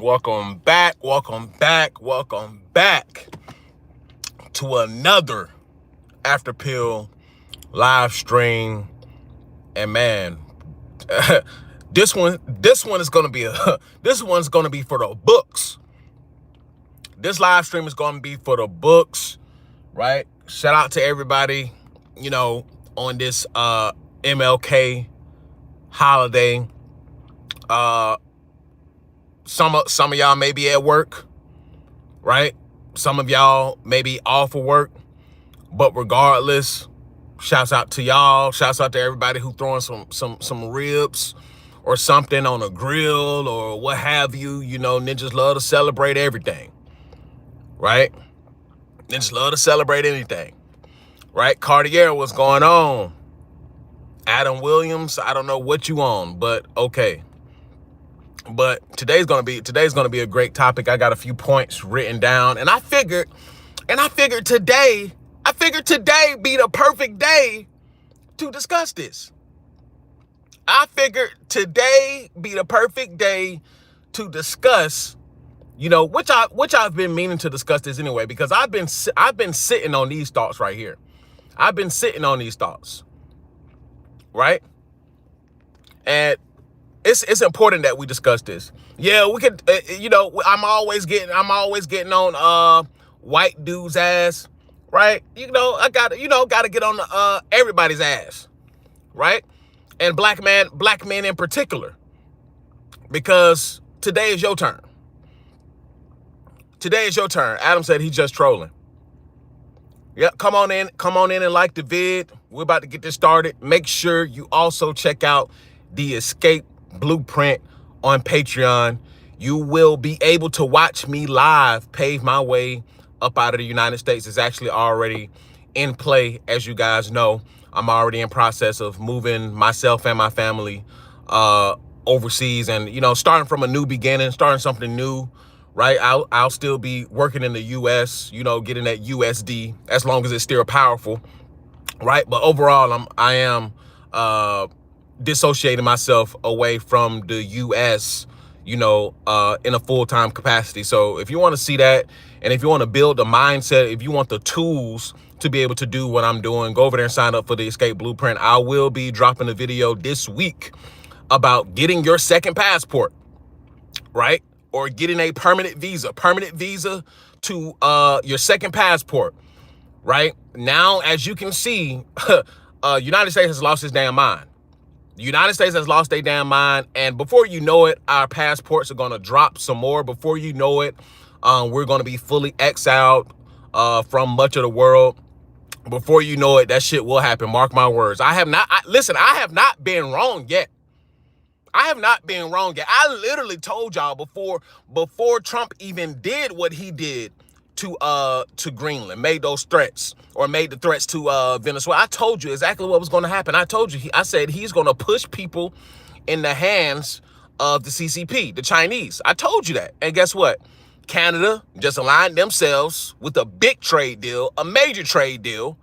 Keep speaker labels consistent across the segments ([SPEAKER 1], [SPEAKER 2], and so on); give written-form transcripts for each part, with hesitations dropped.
[SPEAKER 1] welcome back to another After Pill live stream. And man, this one is gonna be this one's gonna be for the books. This live stream is gonna be for the books, right? Shout out to everybody, on this MLK holiday. Some of y'all may be at work, right? Some of y'all may be off of work, but regardless, shouts out to y'all. Shouts out to everybody who throwing some ribs or something on a grill or what have you. Ninjas love to celebrate everything, right? Ninjas love to celebrate anything, right? Cartier, what's going on? Adam Williams, I don't know what you on, but okay. But today's gonna be a great topic. I got a few points written down, and I figured today be the perfect day to discuss this. I figured today be the perfect day to discuss, which I've been meaning to discuss this anyway, because I've been sitting on these thoughts right here. I've been sitting on these thoughts, right? And it's important that we discuss this. Yeah, we could, I'm always getting on white dude's ass, right? I gotta get on everybody's ass, right? And black men in particular, because today is your turn. Today is your turn. Adam said he's just trolling. Yep, come on in and like the vid. We're about to get this started. Make sure you also check out the Escape Blueprint on Patreon. You will be able to watch me live pave my way up out of the United States. It's actually already in play. As you guys know, I'm already in process of moving myself and my family overseas, and starting from a new beginning, starting something new, right? I'll still be working in the US, getting that USD as long as it's still powerful, right? But overall, I am dissociating myself away from the US, in a full-time capacity. So if you want to see that, and if you want to build a mindset, if you want the tools to be able to do what I'm doing, go over there and sign up for the Escape Blueprint. I will be dropping a video this week about getting your second passport, right? Or getting a permanent visa to your second passport, right? Now, as you can see, United States has lost its damn mind. The United States has lost their damn mind, and before you know it, our passports are going to drop some more. Before you know it, we're going to be fully exiled from much of the world. Before you know it, that shit will happen. Mark my words. I have not been wrong yet. I have not been wrong yet. I literally told y'all before Trump even did what he did to Greenland, made those threats, or made the threats to Venezuela. I told you exactly what was going to happen. I told you, I said he's going to push people in the hands of the CCP, the Chinese. I told you that. And guess what? Canada just aligned themselves with a big trade deal, a major trade deal,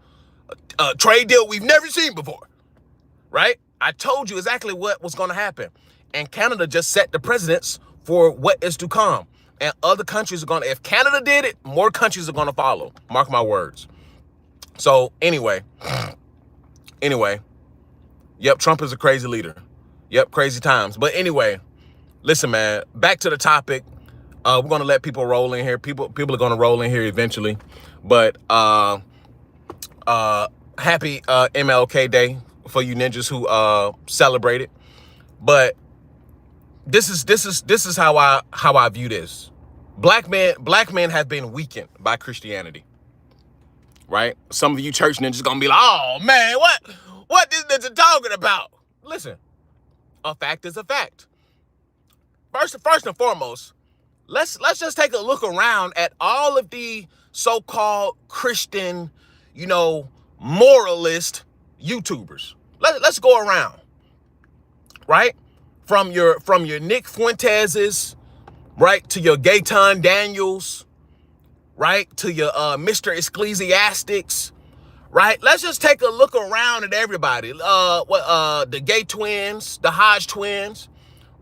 [SPEAKER 1] a trade deal we've never seen before, right? I told you exactly what was going to happen. And Canada just set the precedents for what is to come. And other countries are going to, if Canada did it, more countries are going to follow. Mark my words. So anyway, yep, Trump is a crazy leader. Yep, crazy times. But anyway, listen, man, back to the topic. We're going to let people roll in here. People are going to roll in here eventually. But happy MLK Day for you ninjas who celebrate it. But this is how I view this. Black men have been weakened by Christianity, right? Some of you church ninjas gonna be like, oh man, what this ninja talking about? Listen, a fact is a fact. First and foremost, let's just take a look around at all of the so-called Christian, moralist YouTubers. Let's go around, right? From your Nick Fuentes's, right, to your Gaetan Daniels, right, to your Mr. Ecclesiastics, right? Let's just take a look around at everybody. The Gay twins, the Hodge twins,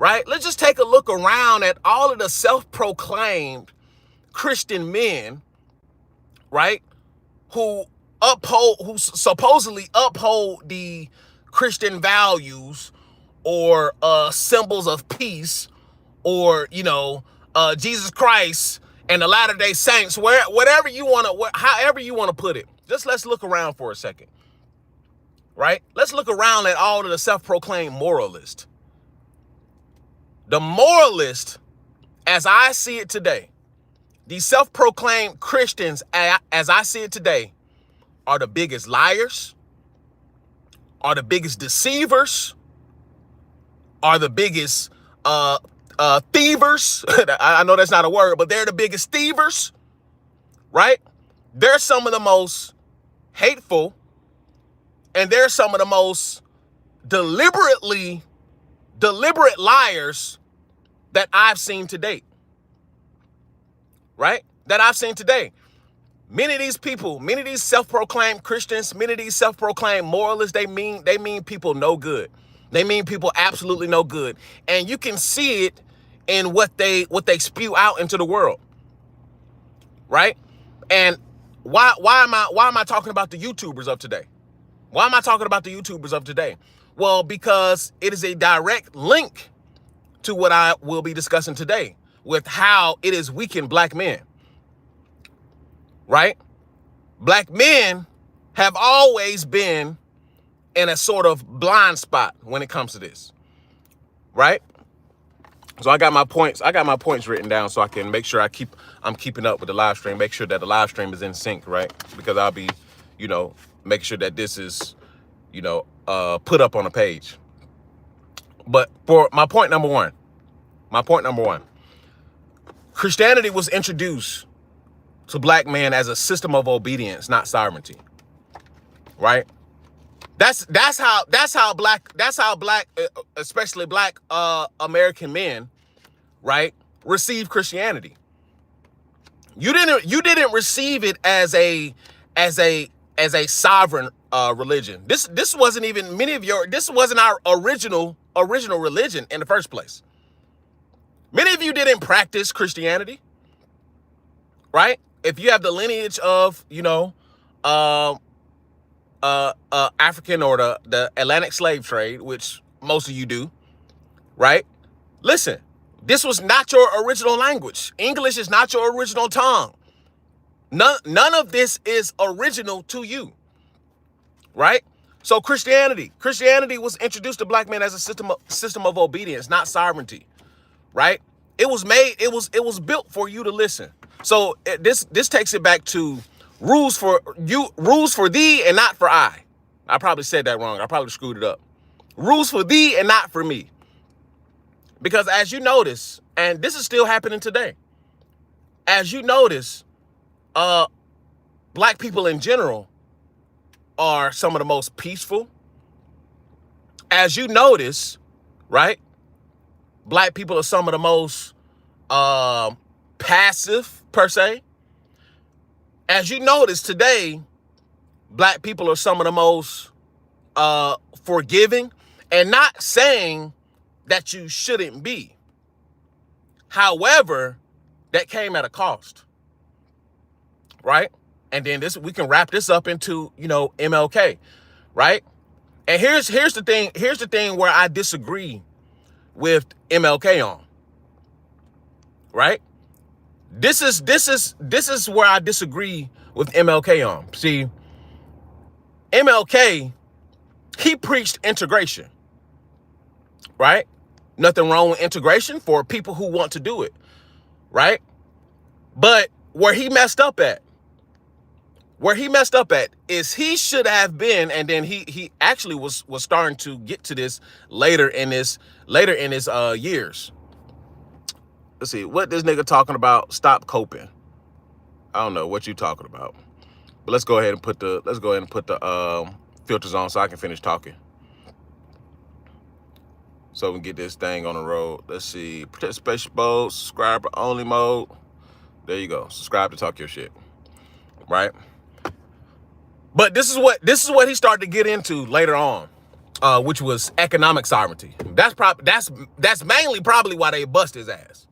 [SPEAKER 1] right? Let's just take a look around at all of the self-proclaimed Christian men, right? Who supposedly uphold the Christian values or symbols of peace, or, Jesus Christ and the Latter-day Saints, whatever you want to, however you want to put it. Just let's look around for a second, right? Let's look around at all of the self-proclaimed moralists. The moralists, as I see it today, these self-proclaimed Christians, as I see it today, are the biggest liars, are the biggest deceivers, are the biggest thievers. I know that's not a word, but they're the biggest thievers, right? They're some of the most hateful, and they're some of the most deliberate liars that I've seen to date, right? That I've seen today. Many of these people, many of these self-proclaimed Christians, many of these self-proclaimed moralists, they mean people no good. They mean people absolutely no good. And you can see it in what they spew out into the world, right? And why am I talking about the YouTubers of today? Why am I talking about the YouTubers of today? Well, because it is a direct link to what I will be discussing today with how it is weakened black men, right? Black men have always been in a sort of blind spot when it comes to this, right? So I got my points written down so I can make sure I'm keeping up with the live stream, make sure that the live stream is in sync, right? Because I'll be, making sure that this is, put up on a page. But for my point number one, Christianity was introduced to black men as a system of obedience, not sovereignty, right? That's how black, especially black American men, right, receive Christianity. You didn't receive it as a sovereign religion. This wasn't even this wasn't our original religion in the first place. Many of you didn't practice Christianity, right? If you have the lineage of, African or the Atlantic slave trade, which most of you do, right? Listen, this was not your original language. English is not your original tongue. None of this is original to you, right? So Christianity was introduced to black men as a system of obedience, not sovereignty, right? It was built for you to listen. So this takes it back to rules for thee and not for I. I probably said that wrong. I probably screwed it up. Rules for thee and not for me. Because as you notice, and this is still happening today, as you notice, black people in general are some of the most peaceful. As you notice, right? Black people are some of the most passive, per se. As you notice today, black people are some of the most forgiving, and not saying that you shouldn't be. However, that came at a cost, right? And then we can wrap this up into, MLK, right? And here's the thing where I disagree with MLK on, right? This is where I disagree with MLK on. See, MLK, he preached integration, right? Nothing wrong with integration for people who want to do it, right? But where he messed up at is he should have been, and then he actually was starting to get to this later in his years. Let's see what this nigga talking about. Stop coping. I don't know what you talking about, but let's go ahead and put the filters on so I can finish talking, so we can get this thing on the road. Let's see, participation mode, subscriber only mode. There you go. Subscribe to talk your shit, right? But this is what he started to get into later on. which was economic sovereignty. That's mainly probably why they bust his ass,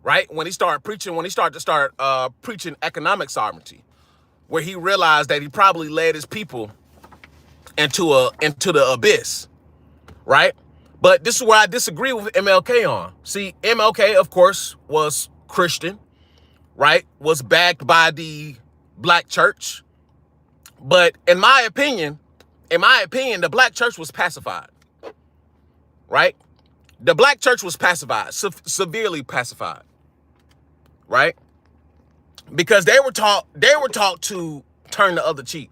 [SPEAKER 1] right? When he started preaching economic sovereignty, where he realized that he probably led his people into the abyss, right? But this is where I disagree with MLK on. See, MLK, of course, was Christian, right? Was backed by the black church. But in my opinion, the black church was pacified, right? The black church was pacified, severely pacified, right? Because they were taught to turn the other cheek,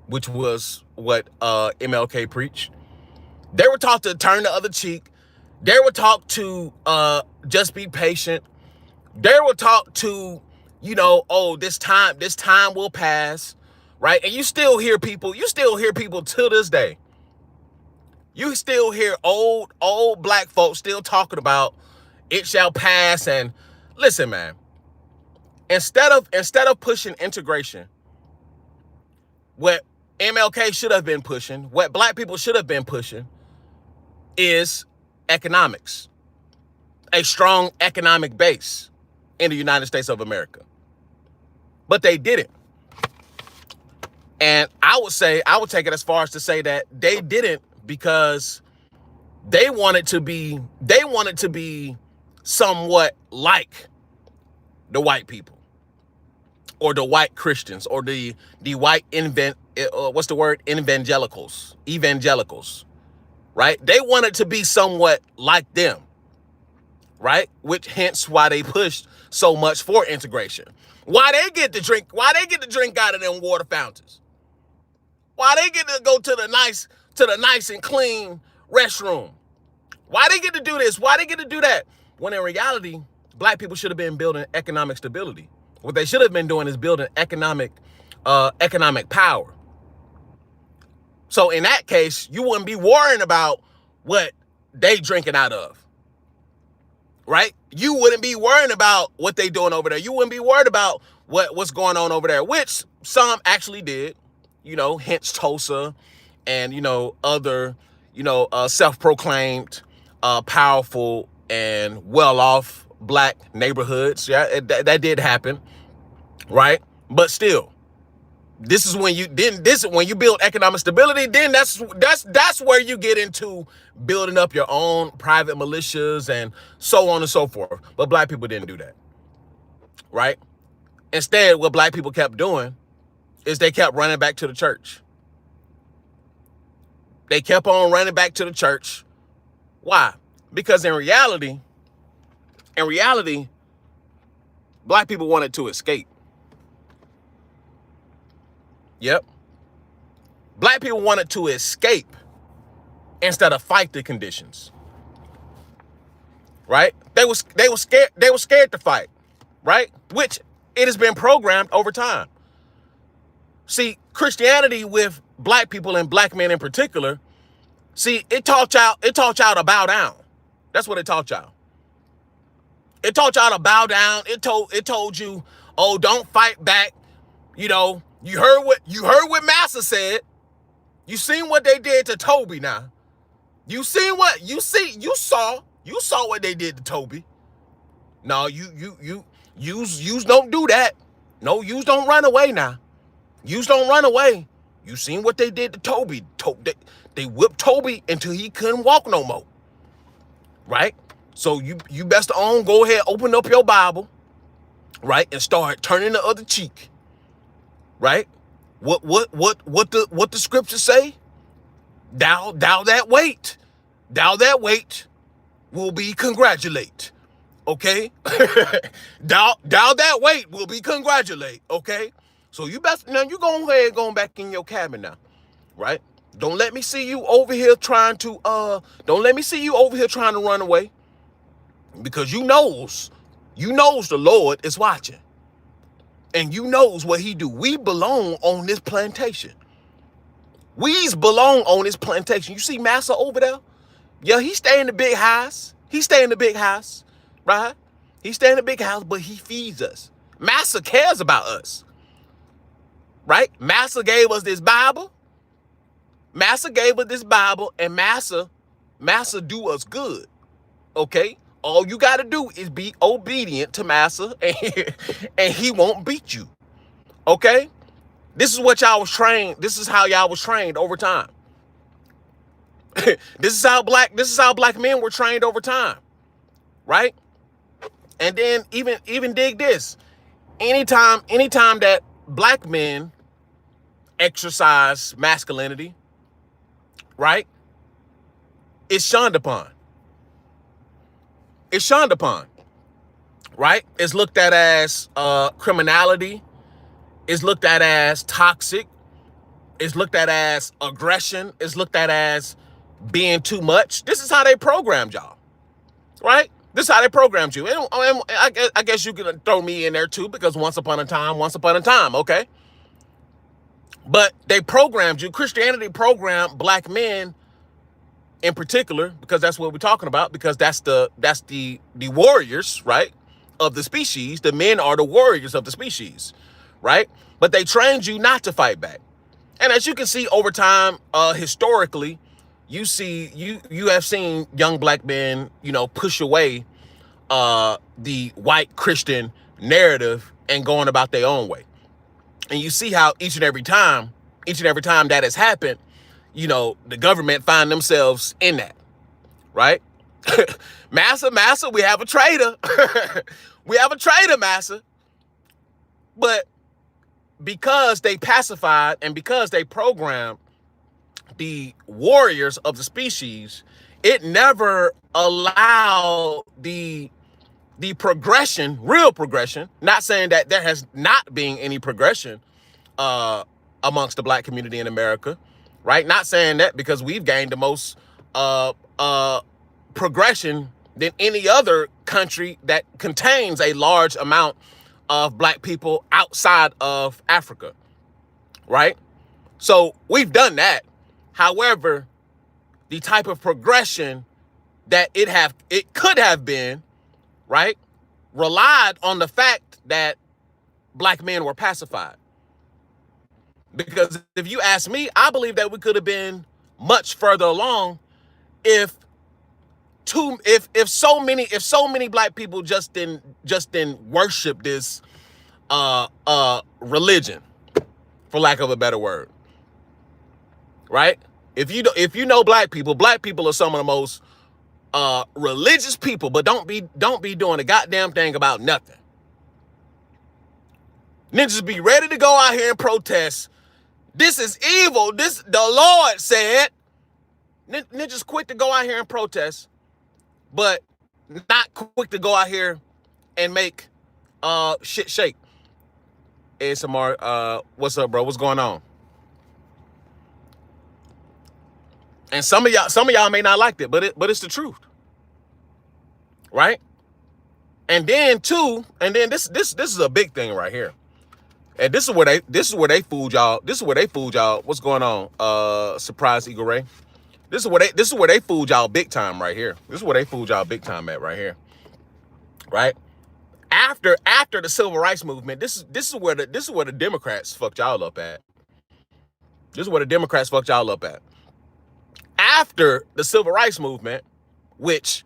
[SPEAKER 1] which was what MLK preached. They were taught to turn the other cheek. They were taught to just be patient. They were taught to, oh, this time will pass, right? And you still hear people to this day. You still hear old black folks still talking about it shall pass. And listen, man, instead of pushing integration, what MLK should have been pushing, what black people should have been pushing, is economics, a strong economic base in the United States of America. But they didn't. And I would take it as far as to say that they didn't because they wanted to be somewhat like the white people or the white Christians or the white evangelicals, right? They wanted to be somewhat like them, right? Which hence why they pushed so much for integration. Why they get to drink out of them water fountains? Why they get to go to the nice and clean restroom? Why they get to do this? Why they get to do that? When in reality, black people should have been building economic stability. What they should have been doing is building economic power. So in that case, you wouldn't be worrying about what they drinking out of, right? You wouldn't be worrying about what they doing over there. You wouldn't be worried about what's going on over there, which some actually did, hence Tulsa and, other, self-proclaimed, powerful and well-off black neighborhoods. Yeah, that did happen, right? But still, this is when you build economic stability, then that's where you get into building up your own private militias and so on and so forth. But black people didn't do that, right? Instead, what black people kept doing is they kept running back to the church. They kept on running back to the church. Why? Because in reality, black people wanted to escape. Yep. Black people wanted to escape instead of fight the conditions. Right? They were scared to fight, right? Which it has been programmed over time. See, Christianity with black people and black men in particular, it taught y'all to bow down. That's what it taught y'all. It taught y'all to bow down. It told you, oh, don't fight back. You heard what Massa said. You seen what they did to Toby now. You saw what they did to Toby. No, you don't do that. No, you don't run away now. You don't run away. You seen what they did to Toby. They whipped Toby until he couldn't walk no more. Right? So you best go ahead, open up your Bible, right, and start turning the other cheek. Right? What the scriptures say? Thou that wait will be congratulate. Okay? thou that wait will be congratulate. Okay? So you go ahead going back in your cabin now. Right? Don't let me see you over here trying to run away. Because you knows the Lord is watching. And you knows what he do. We belong on this plantation. We's belong on this plantation. You see Massa over there? Yeah, he stay in the big house. Right? He stay in the big house, but he feeds us. Massa cares about us. Right? Massa gave us this Bible. Massa gave us this Bible, and Massa do us good. Okay? All you got to do is be obedient to Massa, and he won't beat you. Okay? This is what y'all was trained. This is how y'all was trained over time. This is how black men were trained over time. Right? And then even dig this. Anytime that black men exercise masculinity, right? It's shunned upon. It's shunned upon, right? It's looked at as criminality. It's looked at as toxic. It's looked at as aggression. It's looked at as being too much. This is how they programmed y'all, right? This is how they programmed you. And I guess you can throw me in there too, because once upon a time, okay? But they programmed you. Christianity programmed black men in particular, because that's what we're talking about, because that's the warriors, right, of the species. The men are the warriors of the species, right? But they trained you not to fight back. And as you can see over time, historically, you have seen young black men, push away the white Christian narrative and going about their own way. And you see how each and every time that has happened, the government find themselves in that, right? Massa, we have a traitor. We have a traitor, Massa. But because they pacified and because they programmed the warriors of the species, it never allowed the progression, real progression, not saying that there has not been any progression amongst the black community in America, right? Not saying that, because we've gained the most progression than any other country that contains a large amount of black people outside of Africa, right? So we've done that. However, the type of progression that it could have been, right, relied on the fact that black men were pacified. Because if you ask me, I believe that we could have been much further along if so many black people just didn't worship this religion, for lack of a better word. Right? If you know black people are some of the most religious people, but don't be doing a goddamn thing about nothing. Ninjas be ready to go out here and protest. This is evil. The Lord said. Ninjas quick to go out here and protest, but not quick to go out here and make shit shake. ASMR, what's up, bro? What's going on? And some of y'all may not like it, but it's the truth, right? And then this is a big thing right here. And this is where they fooled y'all. What's going on? Surprise, Eagle Ray. This is where they fooled y'all big time right here. This is where they fooled y'all big time at right here. Right? After the civil rights movement, this is where the Democrats fucked y'all up at. This is where the Democrats fucked y'all up at. After the civil rights movement, which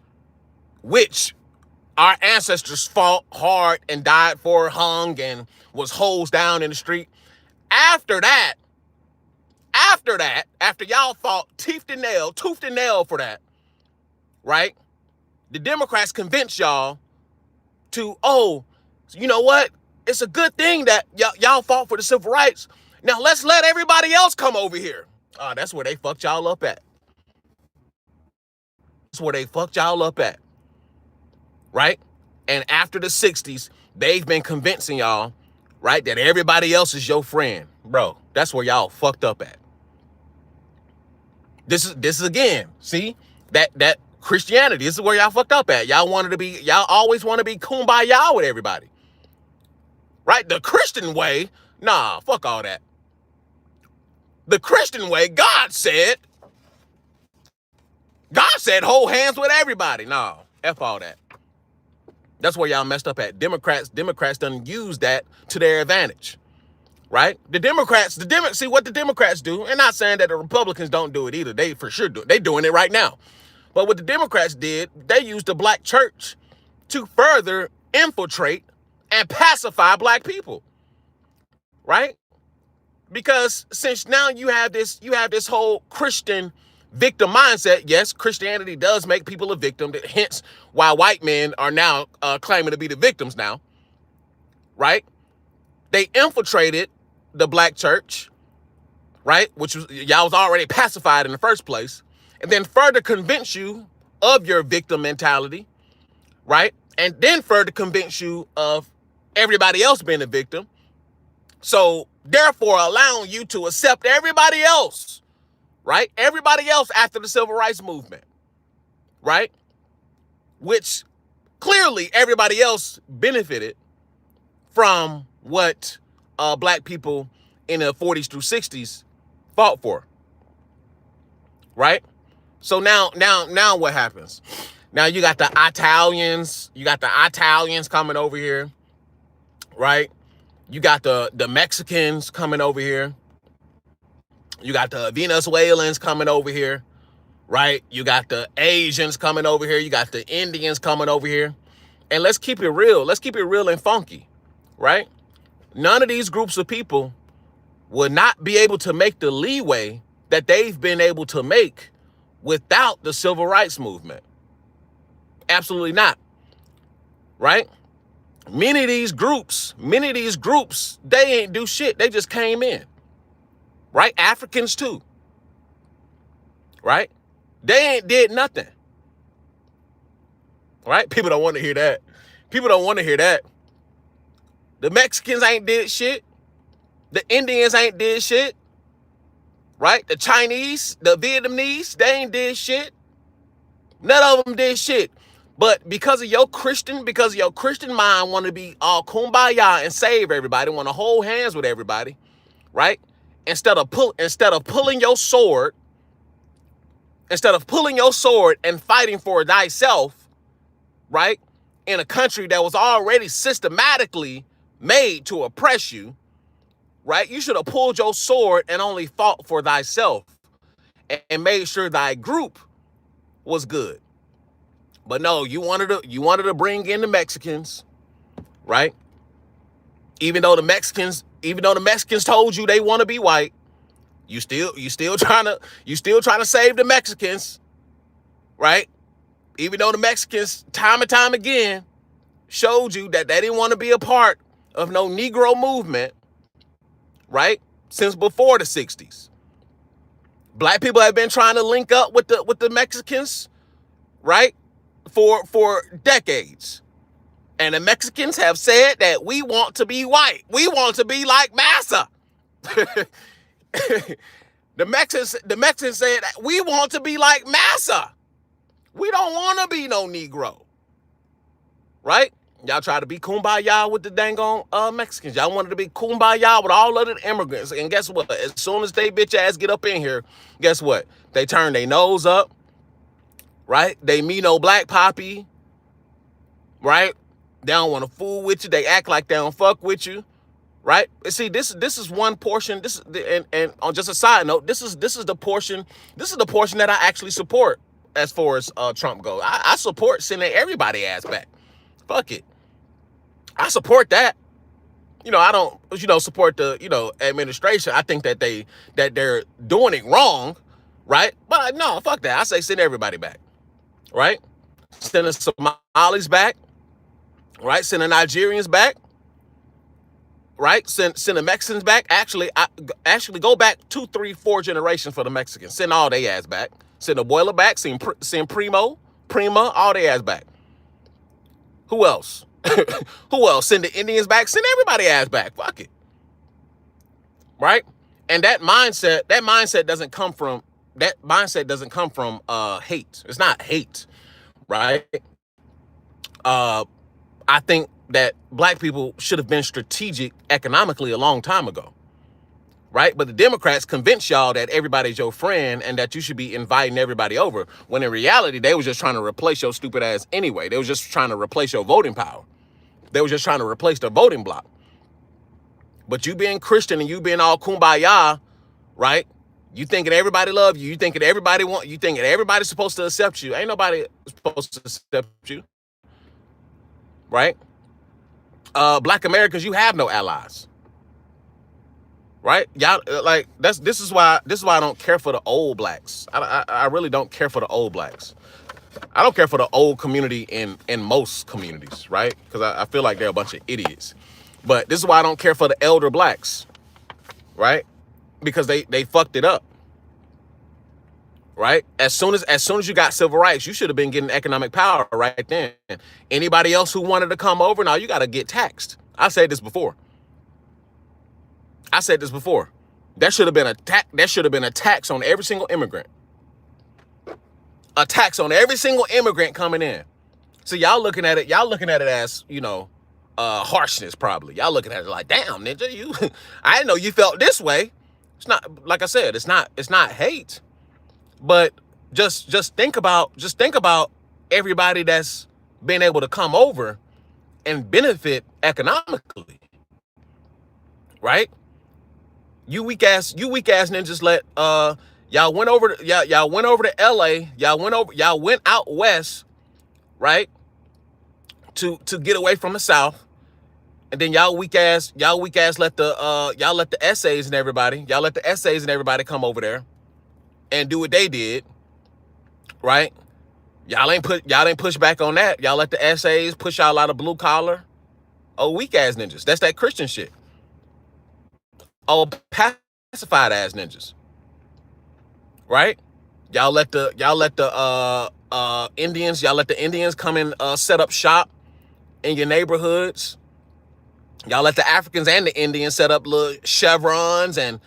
[SPEAKER 1] our ancestors fought hard and died for, hung and was hosed down in the street. After y'all fought tooth and nail for that, right? The Democrats convinced y'all to, you know what? It's a good thing that y'all fought for the civil rights. Now let's let everybody else come over here. That's where they fucked y'all up at. That's where they fucked y'all up at. Right? And after the 60s, they've been convincing y'all, right, that everybody else is your friend. Bro, that's where y'all fucked up at. This is again, see, that Christianity, this is where y'all fucked up at. Y'all always want to be kumbaya with everybody. Right? The Christian way, nah, fuck all that. The Christian way, God said hold hands with everybody. No, F all that. That's where y'all messed up at. Democrats done use that to their advantage. right? See what the Democrats do, and not saying that the Republicans don't do it either. They for sure do it. They doing it right now. But what the Democrats did, they used the black church to further infiltrate and pacify black people, right? Because since now you have this whole Christian victim mindset. Yes, Christianity does make people a victim. Hence why white men are now claiming to be the victims now, right? They infiltrated the black church, right? Which was, y'all was already pacified in the first place, and then further convince you of your victim mentality, right? And then further convince you of everybody else being a victim. So therefore allowing you to accept everybody else, right? Everybody else after the civil rights movement, right? Which clearly everybody else benefited from what black people in the 40s through 60s fought for, right? So now what happens? Now you got the Italians, coming over here, right? You got the Mexicans coming over here. You got the Venezuelans coming over here, right? You got the Asians coming over here. You got the Indians coming over here. And let's keep it real. Let's keep it real and funky, right? None of these groups of people would not be able to make the leeway that they've been able to make without the civil rights movement. Absolutely not, right? Many of these groups, they ain't do shit. They just came in, right? Africans too, right? They ain't did nothing, right? People don't want to hear that. The Mexicans ain't did shit. The Indians ain't did shit, right? The Chinese, the Vietnamese, they ain't did shit. None of them did shit. But because of your Christian mind want to be all kumbaya and save everybody, want to hold hands with everybody, right? Instead of pulling your sword and fighting for thyself, right? In a country that was already systematically made to oppress you, right? You should have pulled your sword and only fought for thyself and made sure thy group was good. But no, you wanted to bring in the Mexicans, right? Even though the Mexicans told you they want to be white, you still trying to save the Mexicans, right? Even though the Mexicans time and time again showed you that they didn't want to be a part of no Negro movement, right? Since before the 60s. Black people have been trying to link up with the Mexicans, right? For decades. And the Mexicans have said that we want to be white. We want to be like Massa. The Mexicans said that we want to be like Massa. We don't want to be no Negro. Right? Y'all try to be kumbaya with the dang on Mexicans. Y'all wanted to be kumbaya with all of the immigrants. And guess what? As soon as they bitch ass get up in here, guess what? They turn their nose up. Right? They me no black poppy. Right? They don't want to fool with you. They act like they don't fuck with you. Right? See, this is one portion. And on just a side note, this is the portion that I actually support as far as Trump goes. I support sending everybody ass back. Fuck it. I support that. I don't, support the, administration. I think that they're doing it wrong, right? But no, fuck that. I say send everybody back, right? Send the Somalis back, right? Send the Nigerians back, right? Send the Mexicans back. Actually go back 2, 3, 4 generations for the Mexicans. Send all they ass back. Send the boiler back. Send Prima, all they ass back. Who else? Who else? Send the Indians back. Send everybody ass back. Fuck it. Right? And that mindset doesn't come from hate. It's not hate, right? I think that black people should have been strategic economically a long time ago. Right? But the Democrats convinced y'all that everybody's your friend and that you should be inviting everybody over, when in reality, they was just trying to replace your stupid ass anyway. They was just trying to replace your voting power. They was just trying to replace the voting block. But you being Christian and you being all kumbaya, right? You thinking everybody love you. You thinking everybody want you thinking everybody's supposed to accept you. Ain't nobody supposed to accept you, right? Black Americans, you have no allies. Right? Y'all like this is why I don't care for the old blacks. I really don't care for the old blacks. I don't care for the old community in most communities, right? Because I feel like they're a bunch of idiots. But this is why I don't care for the elder blacks, right? Because they fucked it up. Right? As soon as you got civil rights, you should have been getting economic power right then. Anybody else who wanted to come over, now you got to get taxed. I said this before. There should have been a tax on every single immigrant. A tax on every single immigrant coming in. So y'all looking at it as, harshness probably. Y'all looking at it like, damn, ninja, you I didn't know you felt this way. It's not, like I said, it's not hate. But just think about everybody that's been able to come over and benefit economically. Right? You weak ass ninjas let y'all went over to LA, y'all went out west, right? To get away from the South. And then y'all weak ass let the essays and everybody come over there and do what they did, right? Y'all ain't push back on that. Y'all let the essays push y'all out of blue collar. Oh, weak ass ninjas. That's that Christian shit. Oh, pacified ass ninjas. Right? Y'all let the Indians come and set up shop in your neighborhoods. Y'all let the Africans and the Indians set up little chevrons and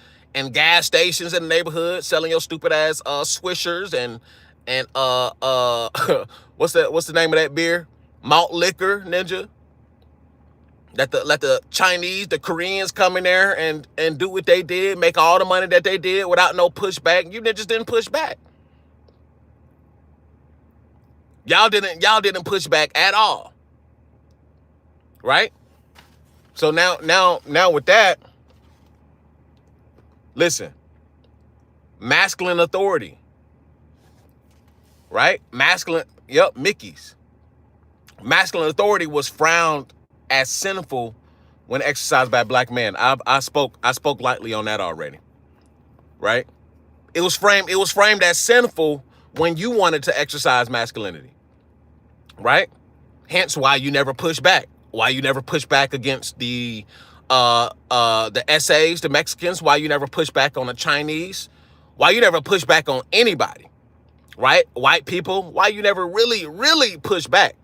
[SPEAKER 1] gas stations in the neighborhood, selling your stupid ass swishers and what's the name of that beer? Malt liquor, ninja. Let the Chinese, the Koreans come in there and do what they did, make all the money that they did without no pushback. You just didn't push back. Y'all didn't push back at all. Right? So now with that, listen. Masculine authority. Right? Mickey's. Masculine authority was frowned as sinful when exercised by black men. I spoke lightly on that already. Right? It was framed as sinful when you wanted to exercise masculinity. Right? Hence why you never push back. Why you never push back against the essays, the Mexicans, why you never push back on the Chinese, why you never push back on anybody. Right? White people, why you never really push back.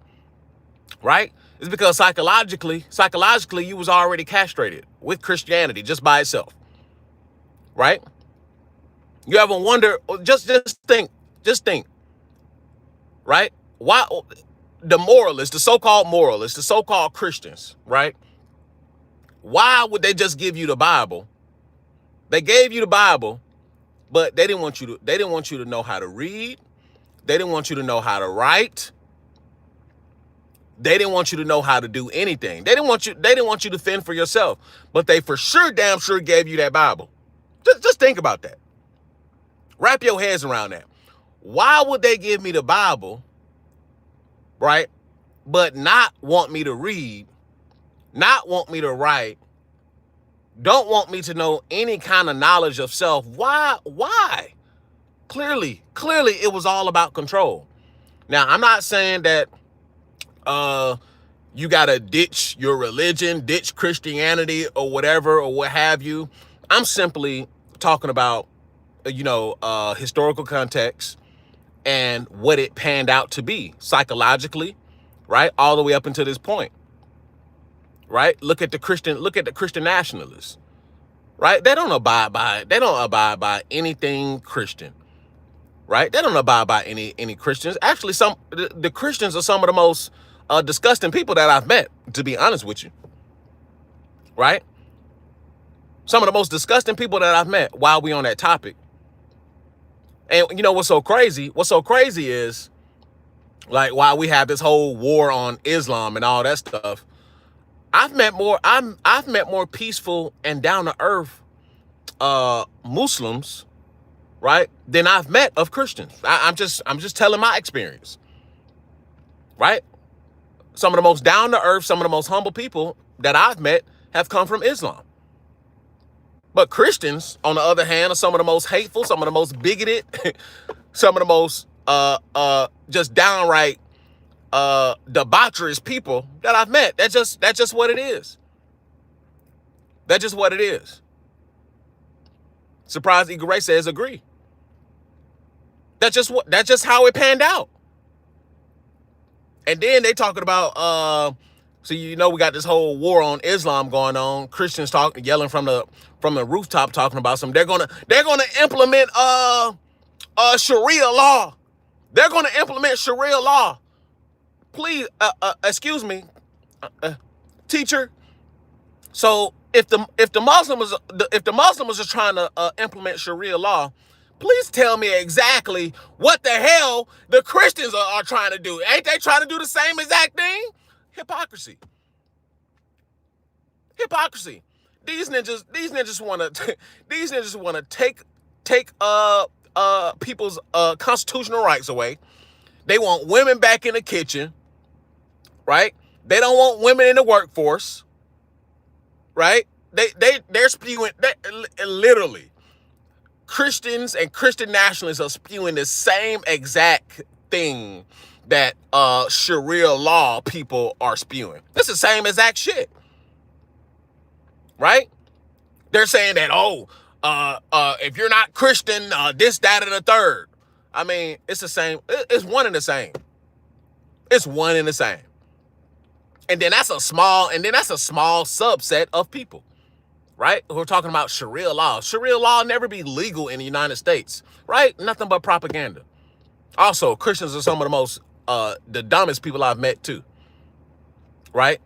[SPEAKER 1] Right? It's because psychologically, you was already castrated with Christianity just by itself. Right? You ever wonder, just think, right? Why the moralists, the so-called moralists, the so-called Christians, right? Why would they just give you the Bible? They gave you the Bible, but they didn't want you to know how to read. They didn't want you to know how to write. They didn't want you to know how to do anything. They didn't want you to fend for yourself. But they for sure, damn sure gave you that Bible. Just think about that. Wrap your heads around that. Why would they give me the Bible, right, but not want me to read, not want me to write, don't want me to know any kind of knowledge of self? Why? Clearly, it was all about control. Now, I'm not saying that you gotta ditch your religion, ditch Christianity or whatever or what have you. I'm simply talking about, historical context and what it panned out to be psychologically, right? All the way up until this point, right? Look at the Christian nationalists, right? They don't abide by anything Christian, right? They don't abide by any Christians. Actually, the Christians are some of the most disgusting people that I've met, to be honest with you, right? Some of the most disgusting people that I've met while we on that topic. And you know what's so crazy? What's so crazy is, like, while we have this whole war on Islam and all that stuff, I've met more peaceful and down to earth Muslims, right, than I've met of Christians. I'm just telling my experience, right? Some of the most down to earth, some of the most humble people that I've met have come from Islam. But Christians, on the other hand, are some of the most hateful, some of the most bigoted, some of the most just downright debaucherous people that I've met. That's just what it is. That's just what it is. Surprise Eagle Ray says agree. That's just how it panned out. And then they talking about so you know we got this whole war on Islam going on. Christians yelling from the rooftop talking about some they're gonna implement Sharia law. They're gonna implement Sharia law. Please, excuse me, teacher. So if the Muslims are trying to implement Sharia law, please tell me exactly what the hell the Christians are trying to do. Ain't they trying to do the same exact thing? Hypocrisy. Hypocrisy. These ninjas want to take people's constitutional rights away. They want women back in the kitchen, right? They don't want women in the workforce, right? They're spewing literally. Christians and Christian nationalists are spewing the same exact thing that Sharia law people are spewing. It's the same exact shit, right? They're saying that, if you're not Christian, this, that, and the third. I mean, it's the same. It's one and the same. It's one and the same. And then that's a small subset of people, right? We're talking about Sharia law. Sharia law will never be legal in the United States, right? Nothing but propaganda. Also, Christians are some of the most, the dumbest people I've met too, right?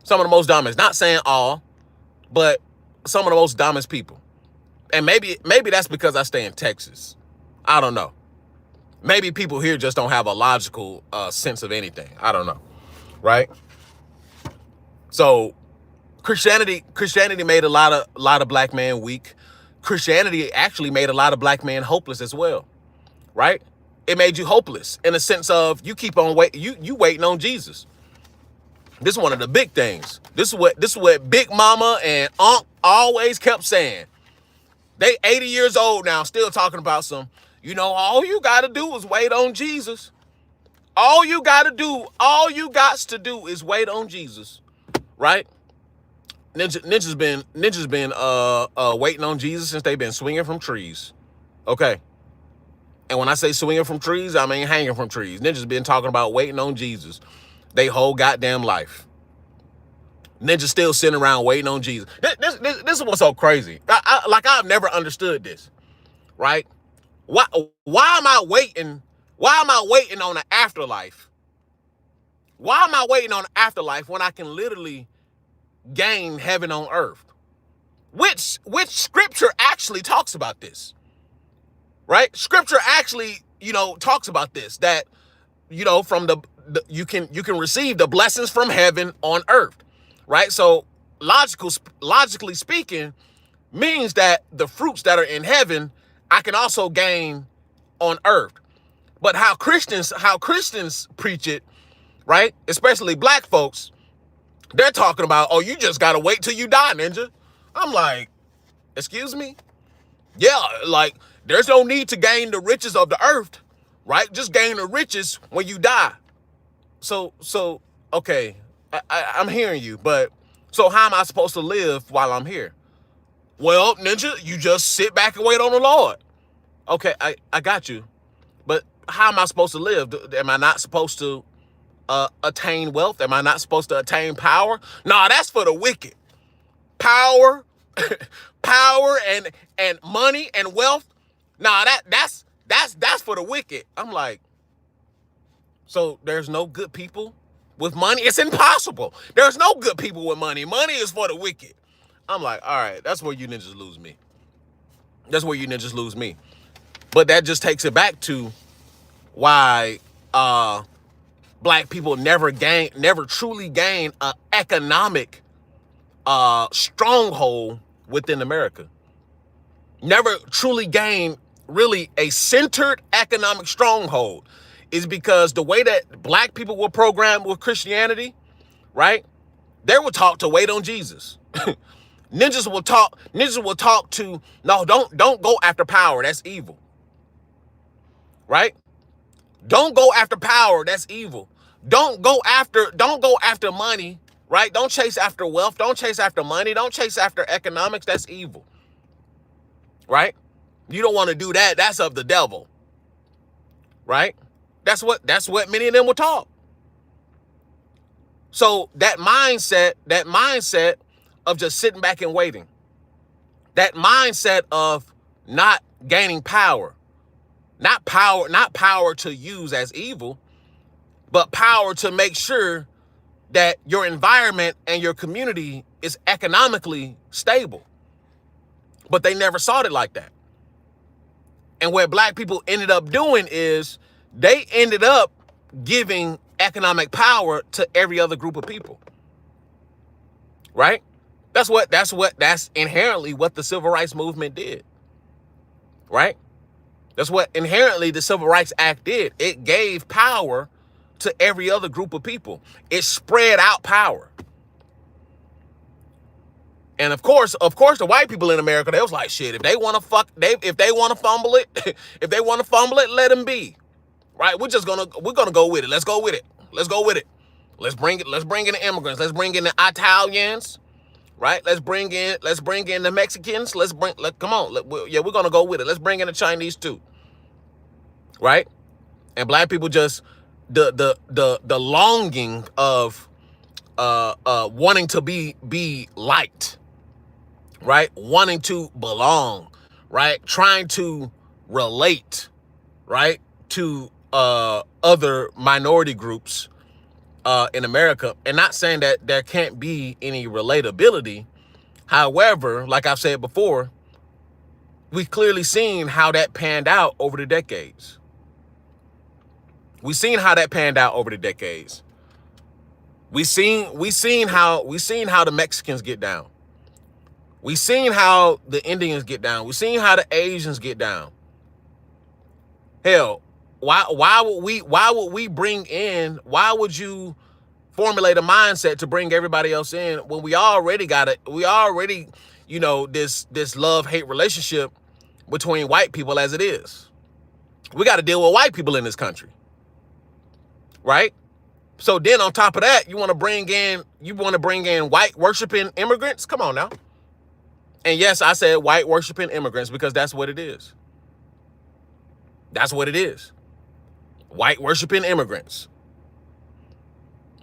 [SPEAKER 1] Some of the most dumbest, not saying all, but some of the most dumbest people. And maybe that's because I stay in Texas. I don't know. Maybe people here just don't have a logical sense of anything. I don't know, right? So Christianity made a lot of black men weak. Christianity actually made a lot of black men hopeless as well, right? It made you hopeless in the sense of you keep on you waiting on Jesus. This is one of the big things. This is what Big Mama and Aunt always kept saying. They 80 years old now, still talking about some, all you got to do is wait on Jesus. All you got to do is wait on Jesus, right? Ninja's been waiting on Jesus since they've been swinging from trees. Okay. And when I say swinging from trees, I mean hanging from trees. Ninja's been talking about waiting on Jesus they whole goddamn life. Ninja's still sitting around waiting on Jesus. This is what's so crazy. I've never understood this, right? Why am I waiting? Why am I waiting on the afterlife? Why am I waiting on the afterlife when I can literally gain heaven on earth? Which scripture actually talks about this, right? Scripture actually, talks about this, that, from you can receive the blessings from heaven on earth, right? So logically speaking, means that the fruits that are in heaven, I can also gain on earth. But how Christians preach it, right? Especially black folks, they're talking about, you just got to wait till you die, Ninja. I'm like, excuse me? Yeah, like, there's no need to gain the riches of the earth, right? Just gain the riches when you die. So okay, I'm hearing you, but so how am I supposed to live while I'm here? Well, Ninja, you just sit back and wait on the Lord. Okay, I got you. But how am I supposed to live? Am I not supposed to attain wealth? Am I not supposed to attain power? Nah, that's for the wicked. Power, and money and wealth. Nah, that's for the wicked. I'm like, so there's no good people with money? It's impossible. There's no good people with money. Money is for the wicked. I'm like, all right, that's where you ninjas lose me. That's where you ninjas lose me. But that just takes it back to why black people never truly gain an economic stronghold within America. Never truly gained really a centered economic stronghold, is because the way that black people were programmed with Christianity, right? They were taught to wait on Jesus. Ninjas will talk to, no, don't go after power. That's evil. Right? Don't go after power. That's evil. Don't go after money, right? Don't chase after wealth. Don't chase after money. Don't chase after economics. That's evil. Right? You don't want to do that. That's of the devil. Right? That's what many of them were taught. So that mindset of just sitting back and waiting, that mindset of not gaining power, not power to use as evil, but power to make sure that your environment and your community is economically stable. But they never saw it like that. And what black people ended up doing is they ended up giving economic power to every other group of people. Right? That's inherently what the civil rights movement did. Right? That's what inherently the Civil Rights Act did. It gave power to every other group of people. It spread out power. And of course, the white people in America, they was like, shit, if they want to fumble it, if they want to fumble it, let them be. Right? We're gonna go with it. Let's go with it. Let's go with it. Let's bring in the immigrants. Let's bring in the Italians. Right? Let's bring in the Mexicans. Come on. We're gonna go with it. Let's bring in the Chinese too. Right? And black people just the longing of wanting to be liked, right? Wanting to belong, right? Trying to relate, right? To other minority groups in America, and not saying that there can't be any relatability. However, like I've said before, we've clearly seen how that panned out over the decades. We've seen how that panned out over the decades. We seen how the Mexicans get down. We seen how the Indians get down. We seen how the Asians get down. Hell, why would you formulate a mindset to bring everybody else in when we already, this love-hate relationship between white people as it is? We got to deal with white people in this country. Right? So then on top of that, you want to bring in white worshiping immigrants? Come on now. And yes, I said white worshiping immigrants because that's what it is. That's what it is. White worshiping immigrants.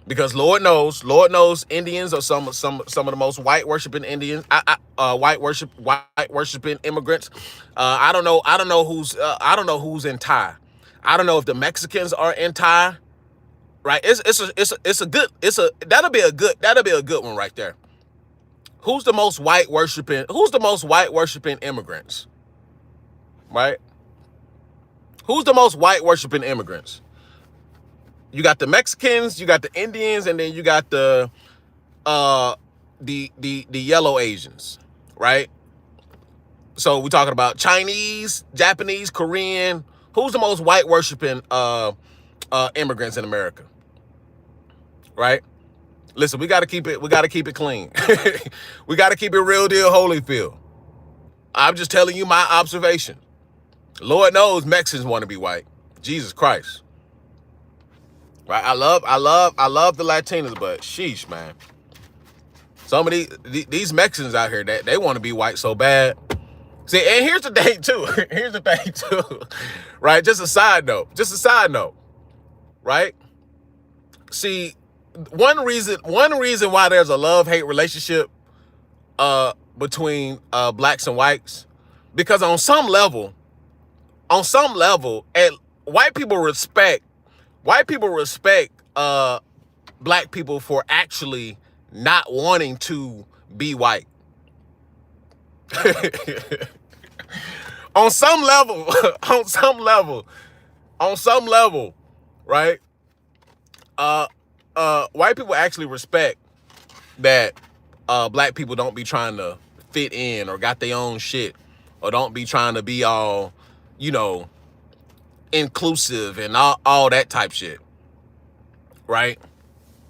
[SPEAKER 1] Because Lord knows Indians are some of the most white worshiping Indians, white worshiping immigrants. I don't know who's in Thai. I don't know if the Mexicans are in Thai. Right? That'll be a good one right there. Who's the most white worshiping immigrants? Right? Who's the most white worshiping immigrants? You got the Mexicans, you got the Indians, and then you got the yellow Asians, right? So we're talking about Chinese, Japanese, Korean. Who's the most white worshiping immigrants in America? Right? Listen, we got to keep it clean. We got to keep it real deal Holyfield. I'm just telling you my observation. Lord knows Mexicans want to be white. Jesus Christ. Right? I love the Latinos, but sheesh, man. Some of these Mexicans out here, they want to be white so bad. See, and here's the thing too. Right? Just a side note. Right? See, one reason why there's a love-hate relationship between blacks and whites, because on some level, white people respect black people for actually not wanting to be white. on some level, right? White people actually respect that black people don't be trying to fit in or got their own shit or don't be trying to be all, you know, inclusive and all that type shit, right?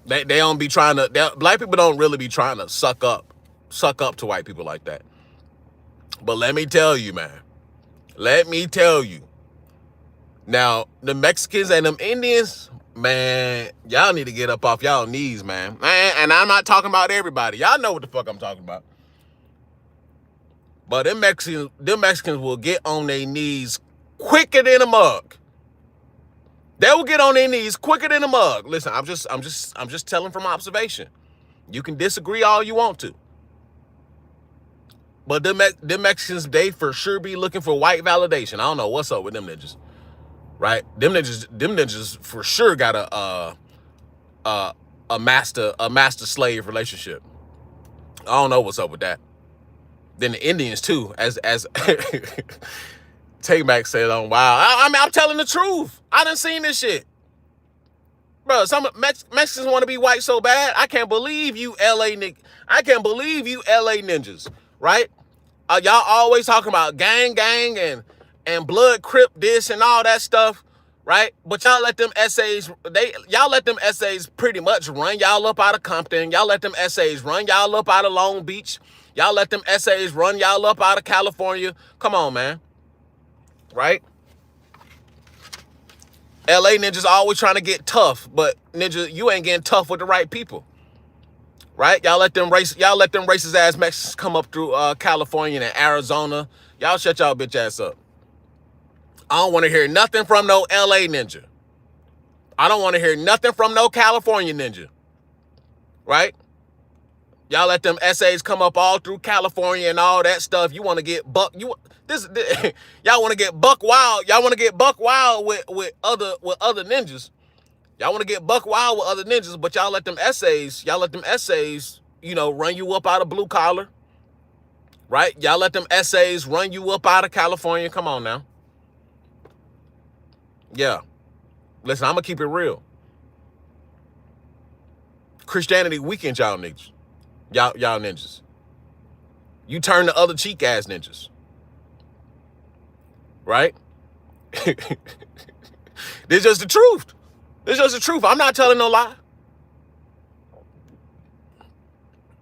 [SPEAKER 1] They don't be trying to, black people don't really be trying to suck up to white people like that. But let me tell you, man, now, the Mexicans and them Indians, man, y'all need to get up off y'all knees, man. And I'm not talking about everybody. Y'all know what the fuck I'm talking about. But them Mexicans will get on their knees quicker than a mug. They will get on their knees quicker than a mug. Listen, I'm just telling from observation. You can disagree all you want to. But them Mexicans, they for sure be looking for white validation. I don't know what's up with them niggas. Right? Them ninjas for sure got a master slave relationship. I don't know what's up with that. Then the Indians too, as Tay-Max said on Wow. I mean, I'm telling the truth. I done seen this shit. Bro, some Mexicans want to be white so bad. I can't believe you LA ninjas, right? Y'all always talking about gang and blood crip this and all that stuff, right? But y'all let them essays pretty much run y'all up out of Compton. Y'all let them essays run y'all up out of Long Beach. Y'all let them essays run y'all up out of California. Come on, man. Right? LA ninjas always trying to get tough, but ninja, you ain't getting tough with the right people. Right? Y'all let them racist ass Mexicans come up through California and Arizona. Y'all shut y'all bitch ass up. I don't want to hear nothing from no LA ninja. I don't want to hear nothing from no California ninja. Right? Y'all let them essays come up all through California and all that stuff. You want to get buck. Y'all want to get buck wild. Y'all want to get buck wild with other ninjas. Y'all want to get buck wild with other ninjas, but y'all let them essays, you know, run you up out of blue collar. Right? Y'all let them essays run you up out of California. Come on now. Yeah. Listen, I'm going to keep it real. Christianity weakens y'all niggas. Y'all ninjas. You turn the other cheek ass ninjas. Right? This is just the truth. I'm not telling no lie.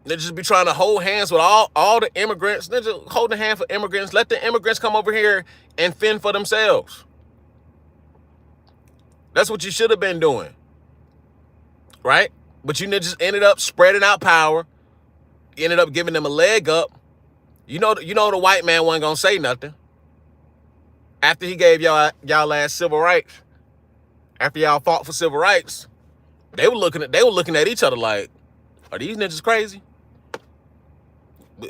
[SPEAKER 1] They just be trying to hold hands with all the immigrants. They just hold the hand for immigrants. Let the immigrants come over here and fend for themselves. That's what you should have been doing. Right? But you just ended up spreading out power. You ended up giving them a leg up. You know the white man wasn't gonna say nothing. After he gave y'all ass civil rights. After y'all fought for civil rights, they were looking at each other like, are these ninjas crazy?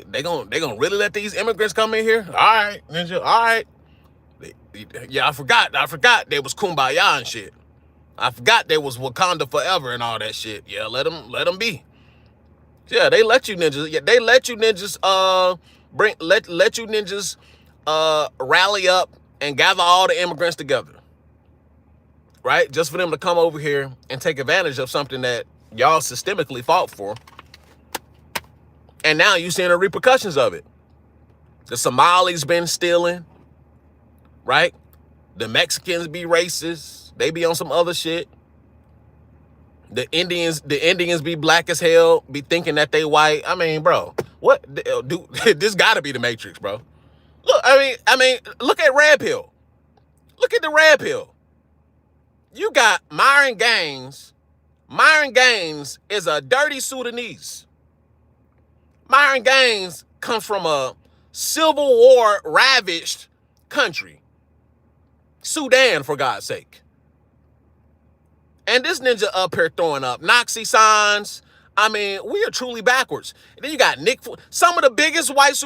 [SPEAKER 1] They gonna really let these immigrants come in here? All right, ninja, all right. Yeah, I forgot they was Kumbaya and shit. I forgot they was Wakanda forever and all that shit. Yeah, let them be. Yeah, they let you ninjas. Yeah, they let you ninjas let you ninjas rally up and gather all the immigrants together. Right? Just for them to come over here and take advantage of something that y'all systemically fought for. And now you're seeing the repercussions of it. The Somalis been stealing. Right? The Mexicans be racist. They be on some other shit. The Indians be black as hell, be thinking that they white. I mean, bro, what? This gotta be the Matrix, bro. Look, I mean, look at Red Pill. Look at the Red Pill. You got Myron Gaines. Myron Gaines is a dirty Sudanese. Myron Gaines comes from a Civil War ravaged country. Sudan, for God's sake. And this ninja up here throwing up Nazi signs. I mean, we are truly backwards. And then you got some of the biggest white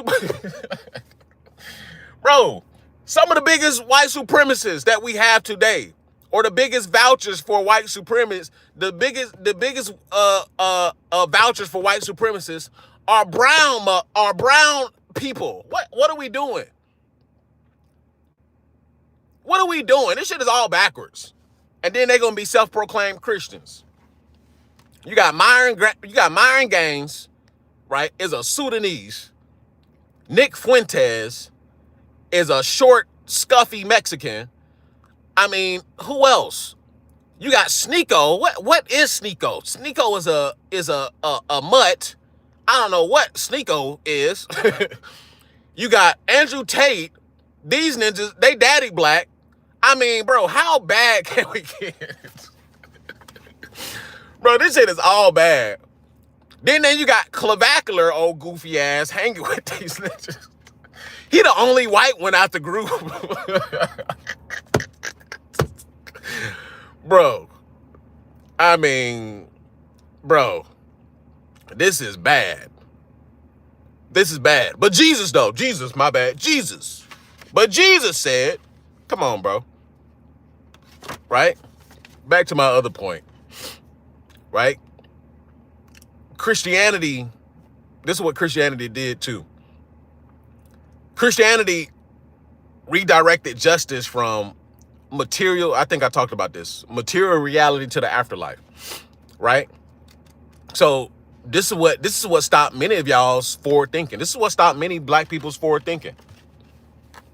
[SPEAKER 1] bro, some of the biggest white supremacists that we have today, or the biggest vouchers for white supremacists, the biggest vouchers for white supremacists are brown people. What are we doing? What are we doing? This shit is all backwards. And then they're gonna be self-proclaimed Christians. You got Myron Gaines, right, is a Sudanese. Nick Fuentes is a short, scuffy Mexican. I mean, who else? You got Sneeko. What is Sneeko? Sneeko is a mutt. I don't know what Sneeko is. You got Andrew Tate. These ninjas, they daddy black. I mean, bro, how bad can we get? Bro, this shit is all bad. Then you got Clavacular, old goofy ass, hanging with these ninjas. He the only white one out the group. Bro, I mean, bro, this is bad. This is bad. But Jesus, though. Jesus, my bad. Jesus. But Jesus said, come on, bro. Right? Back to my other point. Right? Christianity, this is what Christianity did too. Christianity redirected justice from material, I think I talked about this, material reality to the afterlife. Right? So this is what stopped many of y'all's forward thinking. This is what stopped many black people's forward thinking.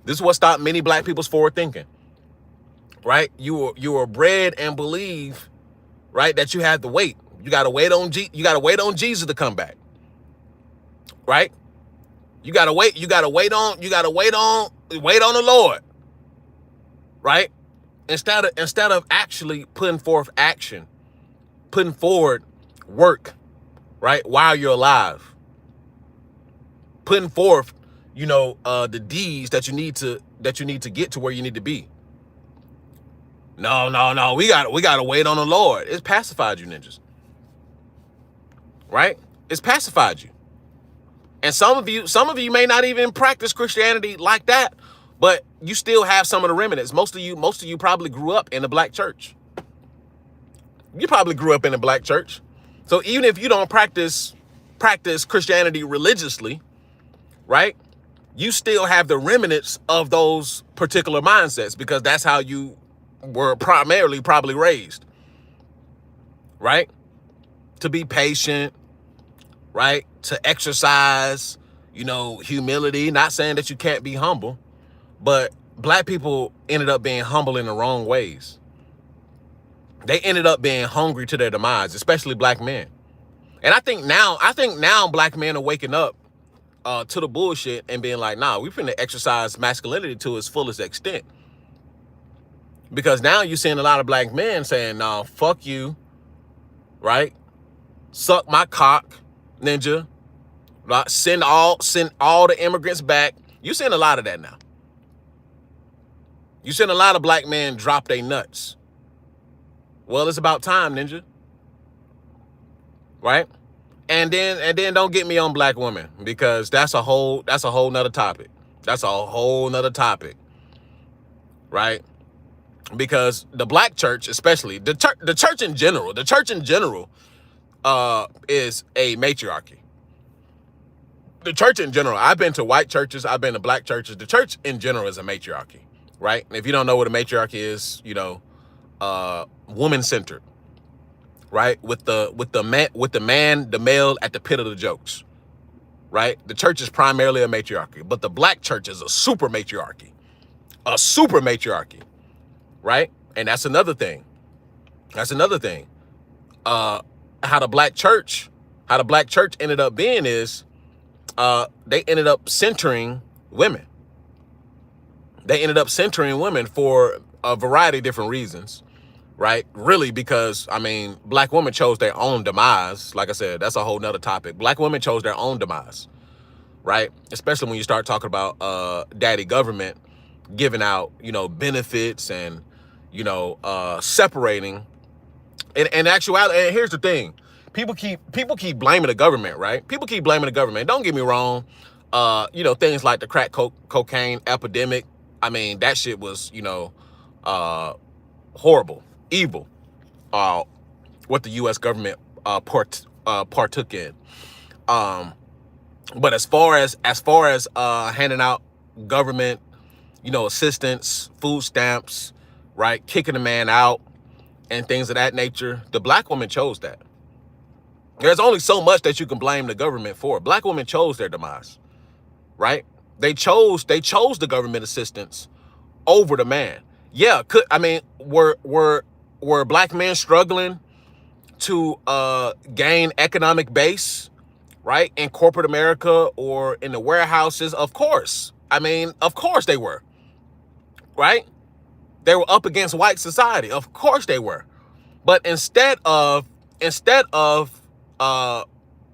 [SPEAKER 1] This is what stopped many black people's forward thinking. Right? You were bred and believe, right, that you had to wait. You gotta wait on Jesus to come back. Right? You gotta wait on the Lord. Right? Instead of actually putting forth action, putting forward work, right, while you're alive. Putting forth, the deeds that you need to get to where you need to be. No. We gotta wait on the Lord. It's pacified you ninjas. Right? It's pacified you. And some of you may not even practice Christianity like that, but you still have some of the remnants. Most of you probably grew up in the black church. You probably grew up in a black church. So even if you don't practice Christianity religiously, right? You still have the remnants of those particular mindsets because that's how you were primarily probably raised. Right? To be patient, right? To exercise, humility. Not saying that you can't be humble, but black people ended up being humble in the wrong ways. They ended up being hungry to their demise, especially black men. And I think now black men are waking up to the bullshit and being like, nah, we finna exercise masculinity to its fullest extent. Because now you're seeing a lot of black men saying, nah, fuck you, right? Suck my cock, ninja. Send all the immigrants back. You're seeing a lot of that now. You're seeing a lot of black men drop their nuts. Well, it's about time, ninja. Right? And then don't get me on black women because that's a whole nother topic. That's a whole nother topic. Right? Because the black church, especially the church in general is a matriarchy. The church in general, I've been to white churches, I've been to black churches. The church in general is a matriarchy, right? And if you don't know what a matriarchy is, woman-centered, right? With the male at the pit of the jokes, right? The church is primarily a matriarchy, but the black church is a super matriarchy, right? And that's another thing. How the black church ended up being is, they ended up centering women. They ended up centering women for a variety of different reasons, right? Really, because, black women chose their own demise. Like I said, that's a whole nother topic. Black women chose their own demise, right? Especially when you start talking about daddy government giving out, benefits and, separating. In actuality, and here's the thing. People keep blaming the government, right? People keep blaming the government. Don't get me wrong. Things like the crack cocaine epidemic. That shit was, horrible, evil. What the U.S. government partook in. But as far as handing out government, assistance, food stamps, right, kicking a man out, and things of that nature, the black woman chose that. There's only so much that you can blame the government for. Black women chose their demise, right? They chose the government assistance over the man. Yeah, were black men struggling to gain economic base, right, in corporate America or in the warehouses? Of course. I mean, of course they were, right? They were up against white society. Of course they were. But instead of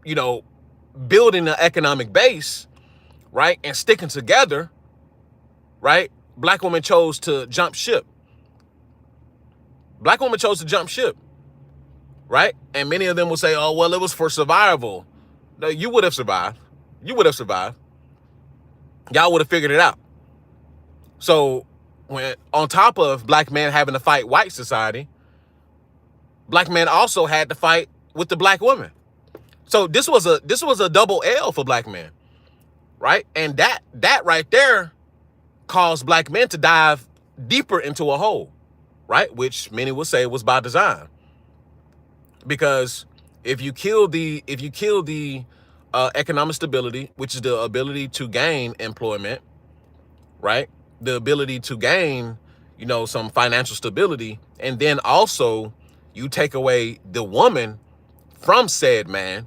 [SPEAKER 1] you know, building an economic base, right, and sticking together, right, black women chose to jump ship. Black women chose to jump ship, right? And many of them will say, oh, well, it was for survival. No, you would have survived. You would have survived. Y'all would have figured it out. So when on top of black men having to fight white society, black men also had to fight with the black woman. So this was a double L for black men, right? And that right there caused black men to dive deeper into a hole, right? Which many would say was by design. Because if you kill the economic stability, which is the ability to gain employment, right? The ability to gain, you know, some financial stability, and then also you take away the woman from said man,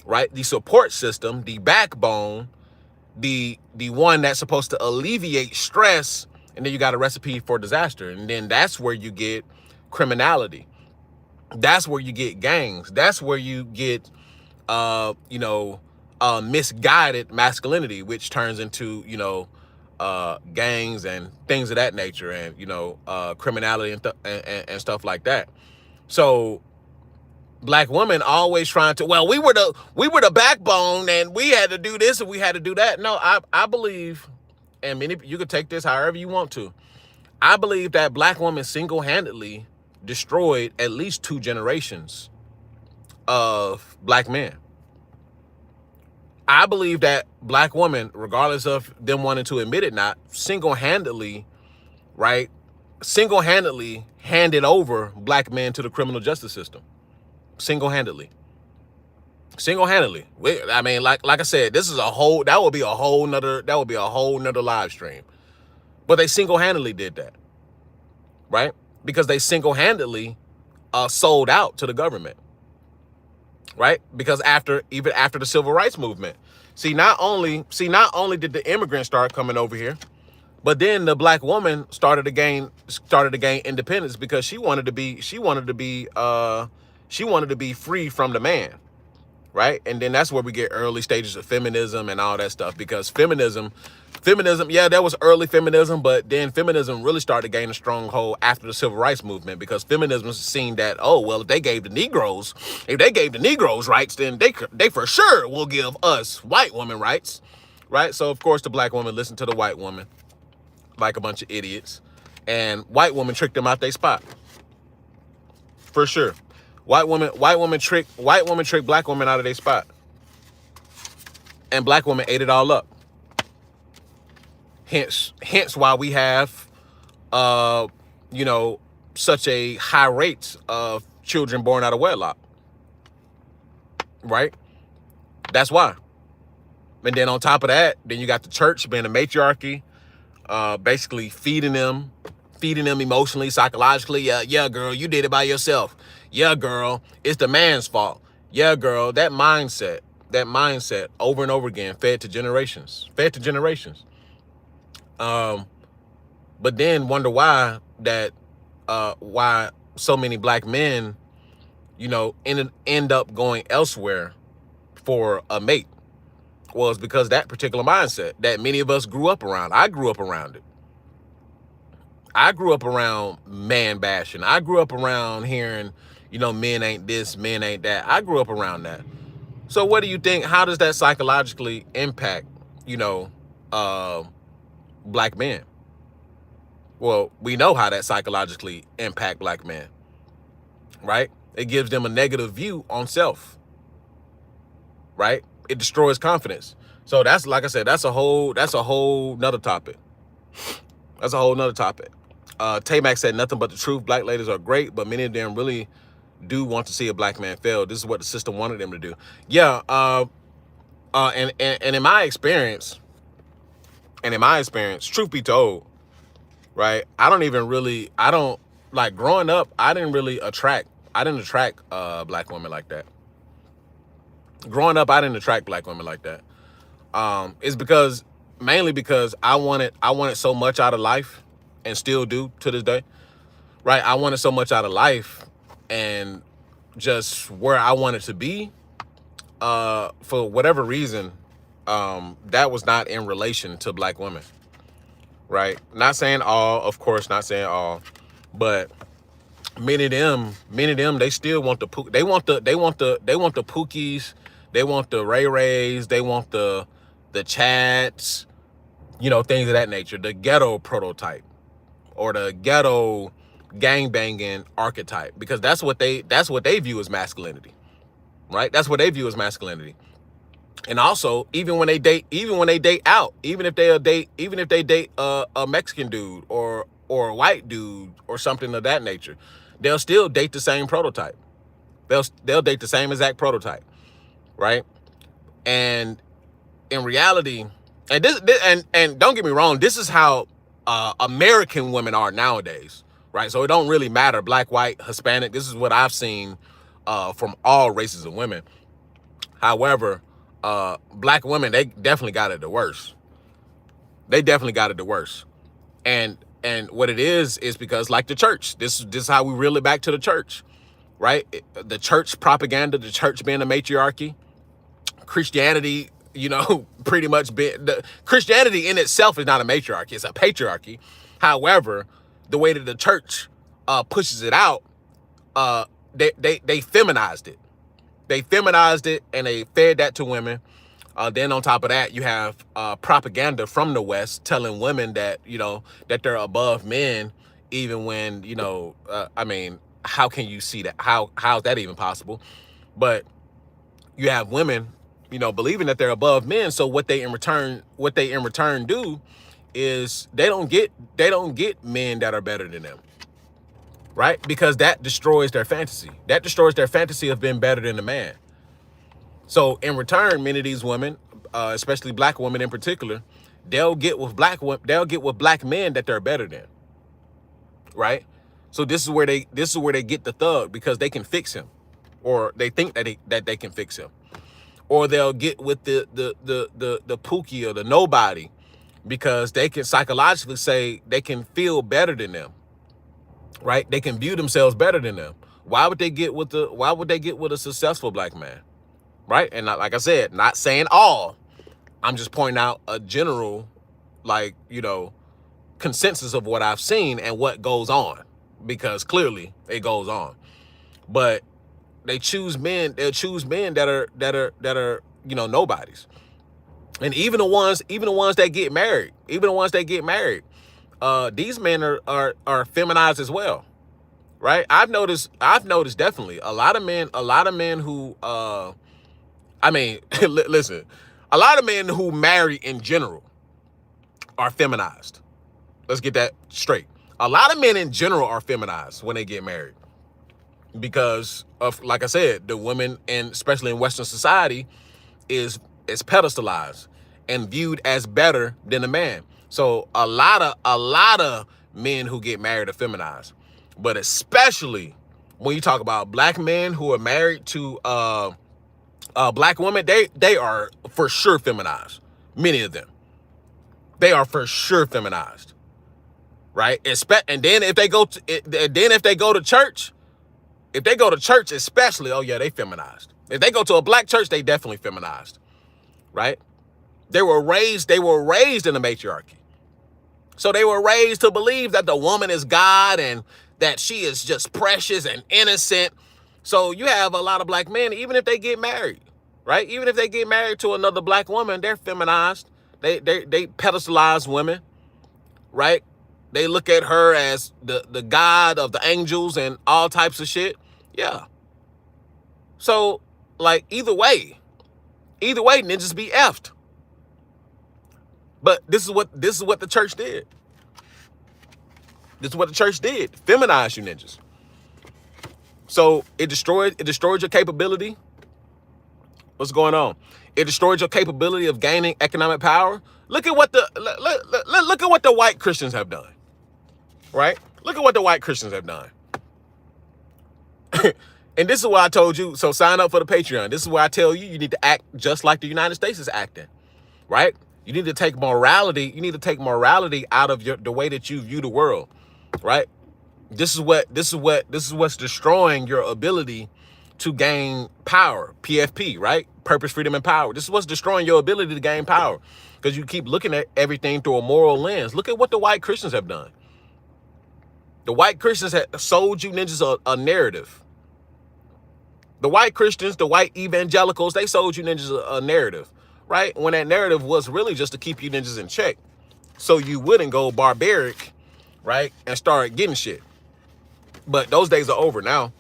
[SPEAKER 1] right? The support system, the backbone, the one that's supposed to alleviate stress, and then you got a recipe for disaster. And then that's where you get criminality. That's where you get gangs. That's where you get misguided masculinity, which turns into, gangs and things of that nature, and, criminality and stuff like that. So black women always trying to, well, we were the backbone and we had to do this and we had to do that. No, I believe, and many, you can take this however you want to. I believe that black women single-handedly destroyed at least 2 generations of black men. I believe that black women, regardless of them wanting to admit it not, single-handedly handed over black men to the criminal justice system. Single-handedly. I mean, like I said, that would be a whole nother live stream. But they single-handedly did that, right? Because they single-handedly sold out to the government, right? Because even after the civil rights movement, not only did the immigrants start coming over here, but then the black woman started to gain independence because she wanted to be free from the man, right? And then that's where we get early stages of feminism and all that stuff, because feminism, yeah, there was early feminism, but then feminism really started to gain a stronghold after the civil rights movement, because feminism was seen that, oh, well, if they gave the Negroes rights, then they for sure will give us white women rights, right? So of course the black woman listened to the white woman like a bunch of idiots, and white woman tricked them out their spot. For sure. White woman tricked black women out of their spot. And black women ate it all up. Hence why we have such a high rate of children born out of wedlock. Right? That's why. And then on top of that, then you got the church being a matriarchy, basically feeding them emotionally, psychologically. Yeah, girl, you did it by yourself. Yeah, girl, it's the man's fault. Yeah, girl, that mindset over and over again, fed to generations. But then wonder why so many black men, end up going elsewhere for a mate. Well, it's because that particular mindset that many of us grew up around. I grew up around it. I grew up around man bashing. I grew up around hearing, men ain't this, men ain't that. I grew up around that. So what do you think? How does that psychologically impact, black men? Well, we know how that psychologically impact black men, right? It gives them a negative view on self, right? It destroys confidence. So that's, like I said, that's a whole nother topic. Tay Mac said nothing but the truth. Black ladies are great, but many of them really do want to see a black man fail. This is what the system wanted them to do. Yeah. And in my experience, truth be told, right? I don't like growing up. I didn't attract black women like that. Growing up, I didn't attract black women like that. It's mainly because I wanted so much out of life, and still do to this day, right? I wanted so much out of life and just where I wanted to be, for whatever reason, that was not in relation to black women, right? Not saying all, of course, not saying all, but many of them, they still want the Pookies, they want the Ray Rays, they want the Chads, things of that nature, the ghetto prototype or the ghetto gangbanging archetype, because that's what they view as masculinity, right? That's what they view as masculinity. And also, even when they date out, even if they date a Mexican dude or a white dude or something of that nature, they'll still date the same prototype. They'll date the same exact prototype, right? And in reality, and this and don't get me wrong, this is how American women are nowadays, right? So it don't really matter, black, white, Hispanic. This is what I've seen from all races of women. However, black women, they definitely got it the worst. They definitely got it the worst. And what it is because, like the church, this is how we reel it back to the church, right? The church propaganda, the church being a matriarchy, Christianity, pretty much Christianity in itself is not a matriarchy, it's a patriarchy. However, the way that the church pushes it out, they feminized it. They feminized it and they fed that to women. Then on top of that, you have propaganda from the West telling women that, that they're above men, even when, I mean, how can you see that? How is that even possible? But you have women, believing that they're above men. So what they in return do is they don't get men that are better than them, right? Because that destroys their fantasy. That destroys their fantasy of being better than a man. So in return, many of these women, especially black women in particular, they'll get with black men that they're better than, right? So this is where they get the thug, because they can fix him, or they think that they can fix him. Or they'll get with the Pookie or the nobody, because they can psychologically say they can feel better than them, right? They can view themselves better than them. Why would they get with a successful black man, right? And like I said, not saying all, I'm just pointing out a general, consensus of what I've seen and what goes on, because clearly it goes on. But they'll choose men that are nobodies. And even the ones that get married, these men are feminized as well, right? I've noticed definitely a lot of men who listen, a lot of men who marry in general are feminized. Let's get that straight. A lot of men in general are feminized when they get married, because of, like I said, the women, and especially in Western society, is pedestalized and viewed as better than the man. So a lot of men who get married are feminized. But especially when you talk about black men who are married to black women, they are for sure feminized. Many of them, they are for sure feminized, right? And then if they go to church, especially, oh yeah, they feminized. If they go to a black church, they definitely feminized, right? They were raised in a matriarchy. So they were raised to believe that the woman is God and that she is just precious and innocent. So you have a lot of black men, even if they get married, right? Even if they get married to another black woman, they're feminized. They pedestalize women, right? They look at her as the god of the angels and all types of shit. Yeah. So, either way, ninjas be effed. But this is what the church did. This is what the church did. Feminize you ninjas. So it destroyed your capability. What's going on? It destroyed your capability of gaining economic power. Look at what look at what the white Christians have done. Right? Look at what the white Christians have done. And this is what I told you. So sign up for the Patreon. This is where I tell you need to act just like the United States is acting. Right? You need to take morality. You need to take morality out of the way that you view the world. Right? This is what's destroying your ability to gain power. PFP, right? Purpose, freedom, and power. This is what's destroying your ability to gain power, because you keep looking at everything through a moral lens. Look at what the white Christians have done. The white Christians have sold you ninjas a narrative. The white Christians, the white evangelicals, they sold you ninjas a narrative, right? When that narrative was really just to keep you ninjas in check, so you wouldn't go barbaric, right, and start getting shit. But those days are over now.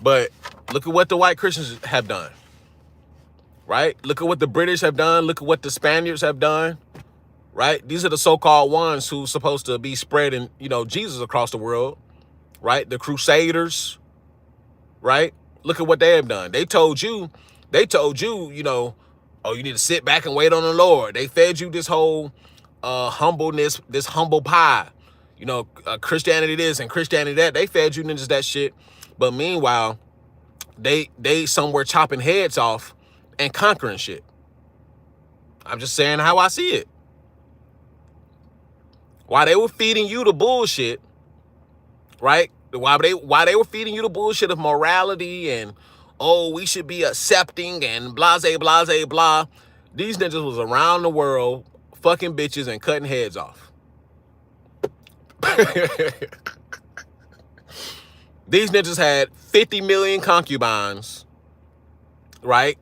[SPEAKER 1] But look at what the white Christians have done, right? Look at what the British have done. Look at what the Spaniards have done, right? These are the so-called ones who's supposed to be spreading, Jesus across the world, right? The Crusaders, right? Look at what they have done. They told you, oh, you need to sit back and wait on the Lord. They fed you this whole humbleness, this humble pie, Christianity this and Christianity that. They fed you ninjas that shit. But meanwhile, they somewhere chopping heads off and conquering shit. I'm just saying how I see it. While they were feeding you the bullshit, right? While they were feeding you the bullshit of morality and, oh, we should be accepting and blase, blase, blah. These ninjas was around the world fucking bitches and cutting heads off. These ninjas had 50 million concubines, right?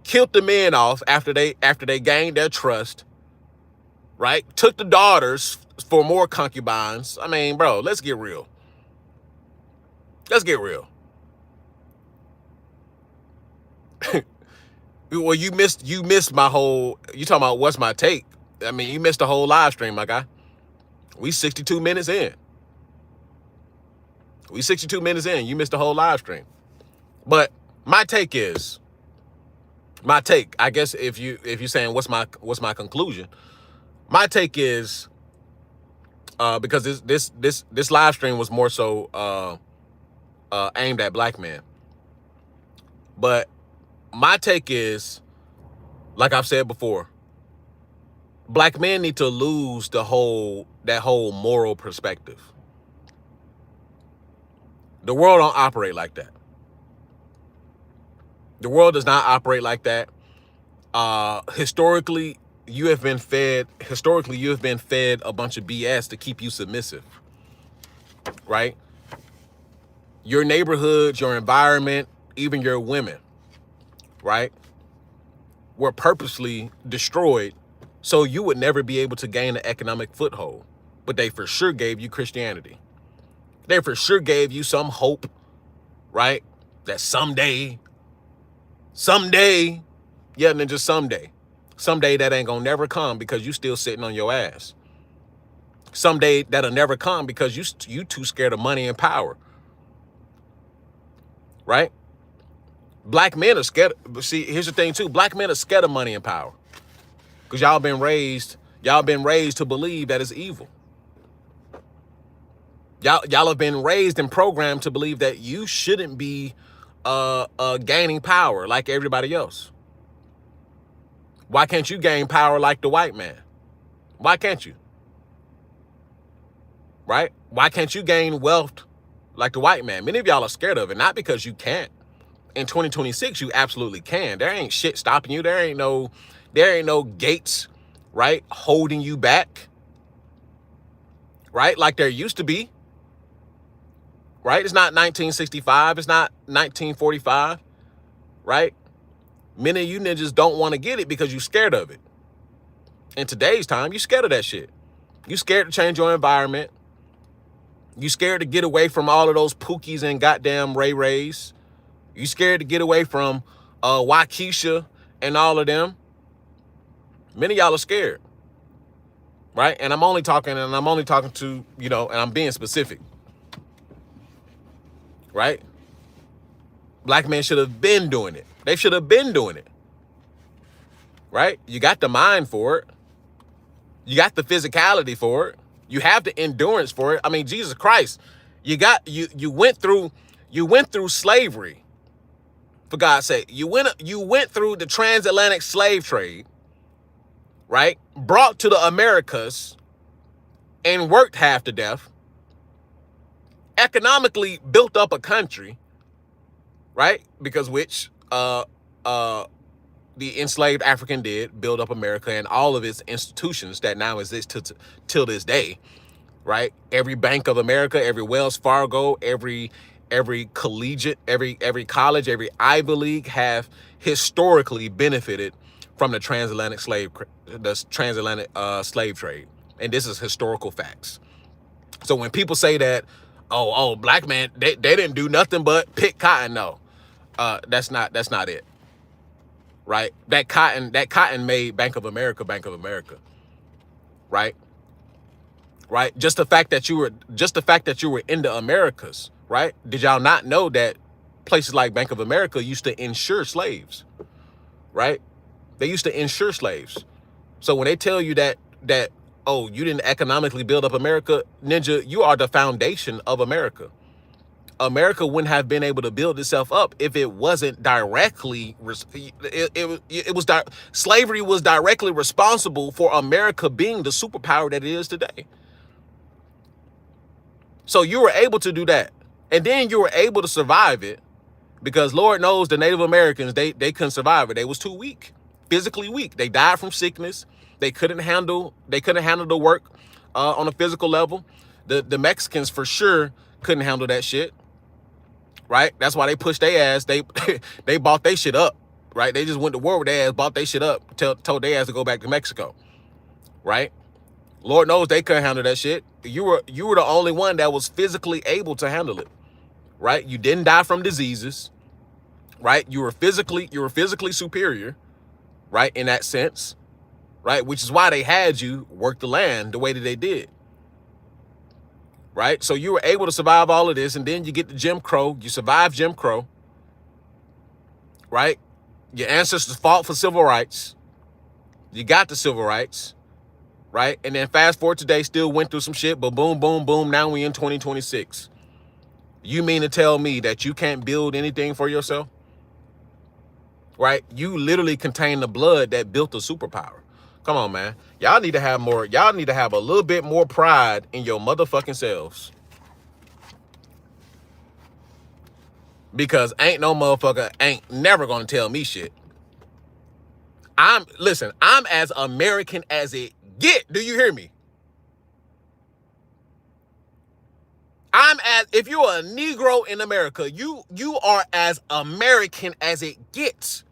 [SPEAKER 1] Killed the men off after they gained their trust, right? Took the daughters for more concubines. I mean, bro, let's get real. Let's get real. Well, you missed my whole, you talking about what's my take? I mean, you missed the whole live stream, my guy. We 62 minutes in. You missed the whole live stream. But my take, I guess if you're saying what's my conclusion, my take is, because this live stream was more so aimed at black men. But my take is, like I've said before, black men need to lose that whole moral perspective. The world don't operate like that. The world does not operate like that. Historically, you have been fed a bunch of BS to keep you submissive, right? Your neighborhood, your environment, even your women, right, were purposely destroyed so you would never be able to gain an economic foothold. But they for sure gave you Christianity. They for sure gave you some hope, right? That someday, yeah, and then just someday that ain't gonna never come because you still sitting on your ass. Someday that'll never come because you too scared of money and power, right? Black men are scared. See, here's the thing too. Black men are scared of money and power because y'all been raised to believe that it's evil. Y'all have been raised and programmed to believe that you shouldn't be gaining power like everybody else. Why can't you gain power like the white man? Why can't you? Right? Why can't you gain wealth like the white man? Many of y'all are scared of it, not because you can't. In 2026, you absolutely can. There ain't shit stopping you. There ain't no gates, right, holding you back, right, like there used to be. Right? It's not 1965. It's not 1945. Right? Many of you ninjas don't want to get it because you're scared of it. In today's time, you're scared of that shit. You scared to change your environment. You scared to get away from all of those Pookies and goddamn Ray Rays. You scared to get away from Waukesha and all of them. Many of y'all are scared. Right? And I'm only talking to, and I'm being specific. right? Black men should have been doing it. They should have been doing it, right? You got the mind for it. You got the physicality for it. You have the endurance for it. I mean, Jesus Christ, you went through slavery, for God's sake. You went through the transatlantic slave trade, right? Brought to the Americas and worked half to death. Economically built up a country, right? Because the enslaved African did build up America and all of its institutions that now exist till this day, right? Every Bank of America, every Wells Fargo, every collegiate, every college, every Ivy League have historically benefited from the transatlantic slave trade, and this is historical facts. So when people say that, oh, black man, they didn't do nothing but pick cotton, no, that's not it, right? That cotton made Bank of America, right? Right? Just the fact that you were in the Americas, right? Did y'all not know that places like Bank of America used to insure slaves, right? They used to insure slaves. So when they tell you that oh, you didn't economically build up America, ninja, you are the foundation of America. America wouldn't have been able to build itself up if it wasn't directly, slavery was directly responsible for America being the superpower that it is today. So you were able to do that. And then you were able to survive it because Lord knows the Native Americans, they couldn't survive it. They was too weak, physically weak. They died from sickness. They couldn't handle the work on a physical level. The Mexicans for sure couldn't handle that shit. Right? That's why they pushed their ass. They bought their shit up. Right? They just went to war with their ass, bought their shit up, told their ass to go back to Mexico. Right? Lord knows they couldn't handle that shit. You were the only one that was physically able to handle it. Right? You didn't die from diseases. Right? You were physically superior. Right? In that sense. Right? Which is why they had you work the land the way that they did. Right? So you were able to survive all of this, and then you get to Jim Crow. You survive Jim Crow. Right? Your ancestors fought for civil rights. You got the civil rights. Right? And then fast forward today, still went through some shit, but boom, boom, boom, now we in 2026. You mean to tell me that you can't build anything for yourself? Right? You literally contain the blood that built a superpower. Come on, man. Y'all need to have a little bit more pride in your motherfucking selves. Because ain't no motherfucker ain't never gonna tell me shit. I'm as American as it get. Do you hear me? If you're a Negro in America, you are as American as it gets.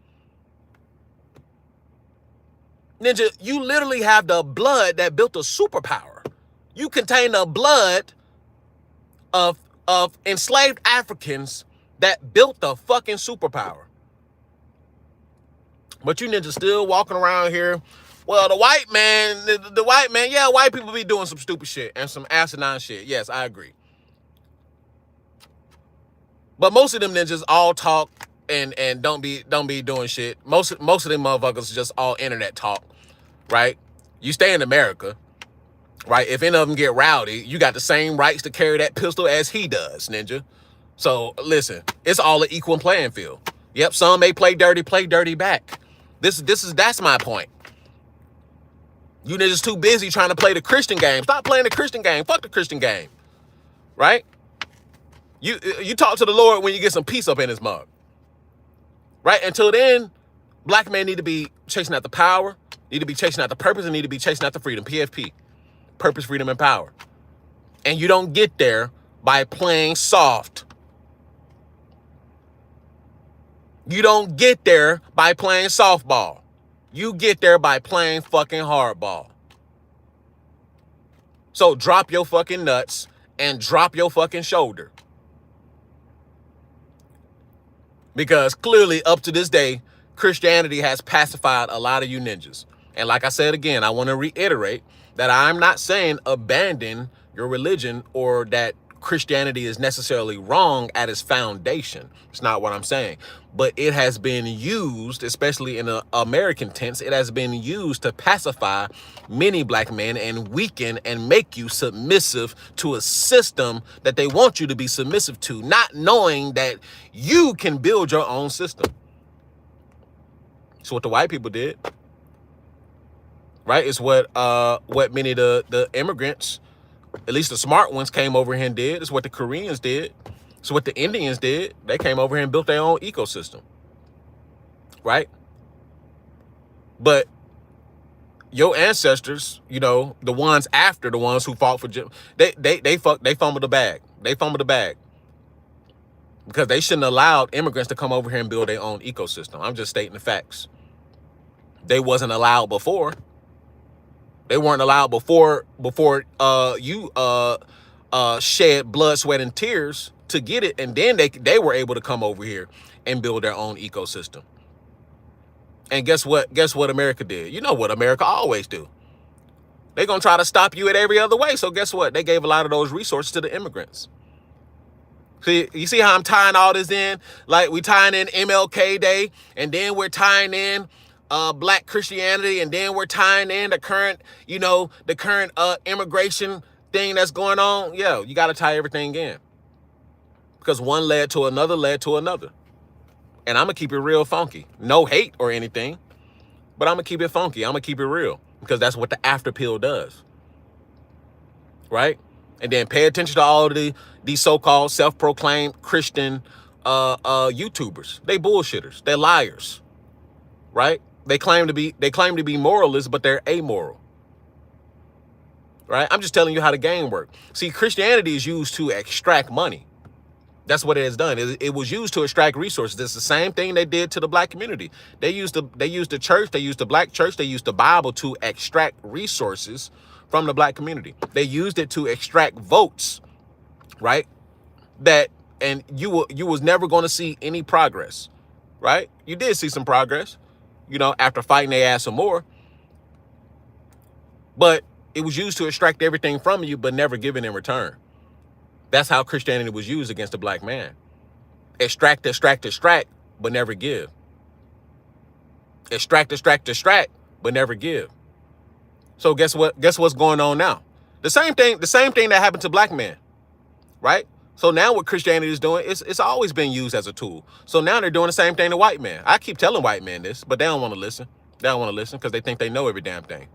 [SPEAKER 1] Ninja, you literally have the blood that built a superpower. You contain the blood of enslaved Africans that built the fucking superpower. But you ninjas still walking around here. Well, the white man, yeah, white people be doing some stupid shit and some asinine shit. Yes, I agree. But most of them ninjas all talk and don't be doing shit. Most of them motherfuckers just all internet talk, right? You stay in America, right? If any of them get rowdy, you got the same rights to carry that pistol as he does, ninja. So listen, it's all an equal playing field. Yep, some may play dirty back. That's my point. You niggas too busy trying to play the Christian game. Stop playing the Christian game. Fuck the Christian game, right? You talk to the Lord when you get some peace up in his mug. Right? Until then, black men need to be chasing out the power, need to be chasing out the purpose, and need to be chasing out the freedom. PFP. Purpose, freedom, and power. And you don't get there by playing soft. You don't get there by playing softball. You get there by playing fucking hardball. So drop your fucking nuts and drop your fucking shoulder. Because clearly, up to this day, Christianity has pacified a lot of you ninjas. And like I said again, I want to reiterate that I'm not saying abandon your religion or that Christianity is necessarily wrong at its foundation. It's not what I'm saying. But it has been used, especially in the American tense, it has been used to pacify many black men and weaken and make you submissive to a system that they want you to be submissive to, not knowing that you can build your own system. It's what the white people did. Right? It's what many of the immigrants, at least the smart ones, came over here and did. It's what the Koreans did. It's what the Indians did. They came over here and built their own ecosystem. Right? But your ancestors, you know, the ones after the ones who fought for they fumbled the bag. They fumbled the bag. Because they shouldn't have allowed immigrants to come over here and build their own ecosystem. I'm just stating the facts. They wasn't allowed before. They weren't allowed before you shed blood, sweat, and tears to get it, and then they were able to come over here and build their own ecosystem. And guess what? Guess what America did? You know what America always do. They're gonna try to stop you at every other way. So guess what? They gave a lot of those resources to the immigrants. See, you see how I'm tying all this in? Like, we tying in MLK Day, and then we're tying in Black Christianity, and then we're tying in the current immigration thing that's going on. Yeah, you got to tie everything in, because one led to another, and I'm gonna keep it real funky. No hate or anything, but I'm gonna keep it funky. I'm gonna keep it real, because that's what the after pill does, right? And then pay attention to all of these so-called self-proclaimed Christian YouTubers. They bullshitters. They're liars, right? They claim to be moralists, but they're amoral. Right? I'm just telling you how the game works. See, Christianity is used to extract money. That's what it has done. It was used to extract resources. It's the same thing they did to the black community. They used the church, they used the black church, they used the Bible to extract resources from the black community. They used it to extract votes, right? And you was never going to see any progress, right? You did see some progress, after fighting their ass some more. But it was used to extract everything from you, but never given in return. That's how Christianity was used against the black man. Extract, but never give. Extract, but never give. So guess what? Guess what's going on now? The same thing that happened to black men, right? So now what Christianity is doing, it's always been used as a tool. So now they're doing the same thing to white men. I keep telling white men this, but they don't want to listen. They don't want to listen because they think they know every damn thing.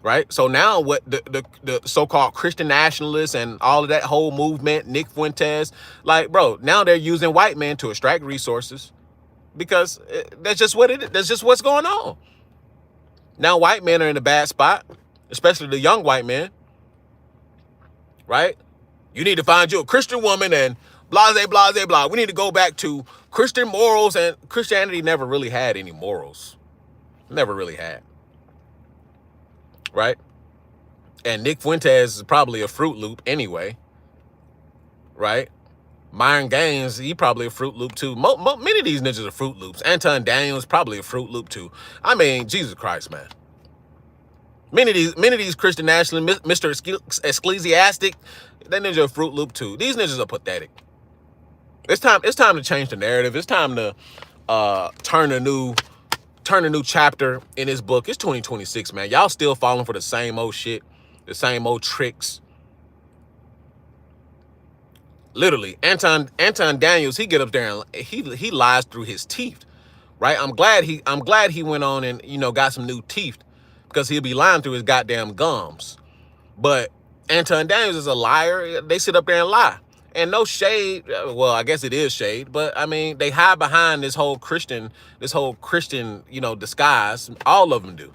[SPEAKER 1] Right? So now what the so-called Christian nationalists and all of that whole movement, Nick Fuentes, like, bro, now they're using white men to extract resources, because that's just what it is. That's just what's going on. Now white men are in a bad spot, especially the young white men, right? You need to find you a Christian woman and blah, blah, blah, blah. We need to go back to Christian morals, and Christianity never really had any morals. Never really had. Right? And Nick Fuentes is probably a Fruit Loop anyway. Right? Myron Gaines, he probably a Fruit Loop too. Many of these ninjas are Fruit Loops. Anton Daniels probably a Fruit Loop too. I mean, Jesus Christ, man. Many of these Christian nationalists, Mr. Ecclesiastic, that ninja a Fruit Loop too. These ninjas are pathetic. It's time to change the narrative. It's time to turn a new chapter in this book. It's 2026, man. Y'all still falling for the same old shit, the same old tricks. Literally, Anton Daniels, he get up there and he lies through his teeth, right? I'm glad he went on and got some new teeth, because he'll be lying through his goddamn gums. But Anton Daniels is a liar. They sit up there and lie. And no shade, well, I guess it is shade, but I mean, they hide behind this whole Christian, disguise. All of them do.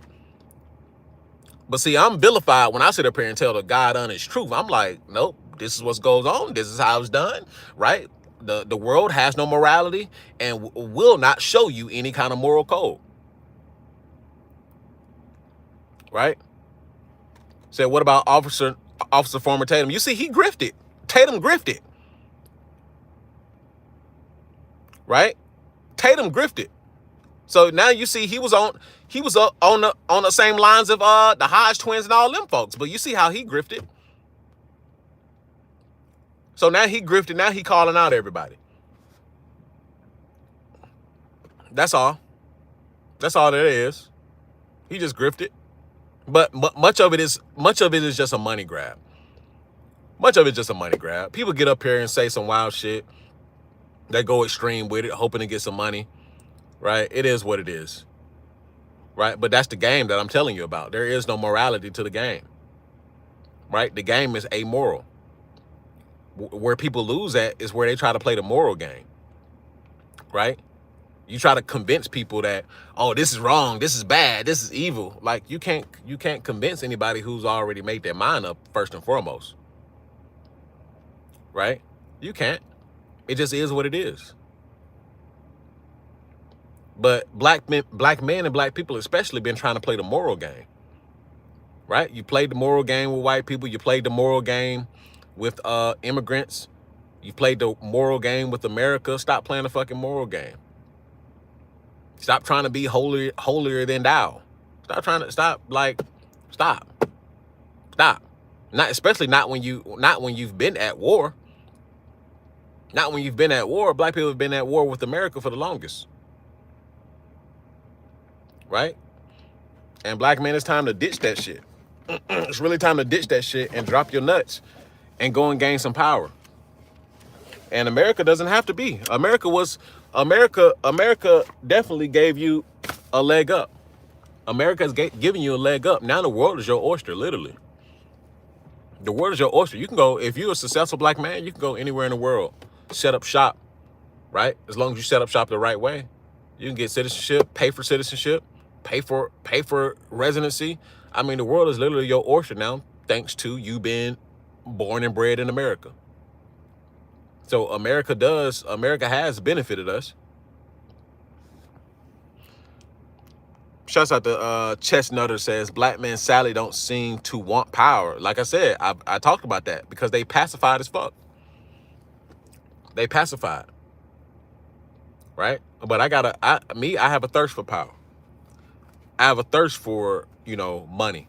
[SPEAKER 1] But see, I'm vilified when I sit up here and tell the God honest truth. I'm like, nope, this is what goes on. This is how it's done, right? The world has no morality and will not show you any kind of moral code. Right? So what about Officer Former Tatum? You see, he grifted. Tatum grifted. Right? Tatum grifted. So now you see he was on the same lines of the Hodge twins and all them folks. But you see how he grifted. So now he grifted. Now he calling out everybody. That's all. That's all that is. He just grifted. But much of it is just a money grab. Much of it's just a money grab. People get up here and say some wild shit. They go extreme with it, hoping to get some money. Right? It is what it is. Right? But that's the game that I'm telling you about. There is no morality to the game. Right? The game is amoral. Where people lose at is where they try to play the moral game. Right? You try to convince people that, oh, this is wrong, this is bad, this is evil. Like you can't convince anybody who's already made their mind up first and foremost. Right? You can't. It just is what it is. But black men and black people especially been trying to play the moral game. Right? You played the moral game with white people, you played the moral game with immigrants, you played the moral game with America. Stop playing the fucking moral game. Stop trying to be holier than thou. Stop. Not especially not when you've been at war. Not when you've been at war. Black people have been at war with America for the longest. Right? And black men, it's time to ditch that shit. It's really time to ditch that shit and drop your nuts and go and gain some power. And America doesn't have to be. America definitely gave you a leg up. America's giving you a leg up. Now the world is your oyster, literally. The world is your oyster. You can go, if you're a successful black man, you can go anywhere in the world. Set up shop, right? As long as you set up shop the right way. You can get citizenship, pay for citizenship, pay for residency. I mean, the world is literally your oyster now, thanks to you being born and bred in America. So America has benefited us. Shouts out to Chestnutter says, black men sadly don't seem to want power. Like I said, I talked about that because they pacified as fuck. They pacified. Right? But I have a thirst for power. I have a thirst for, money.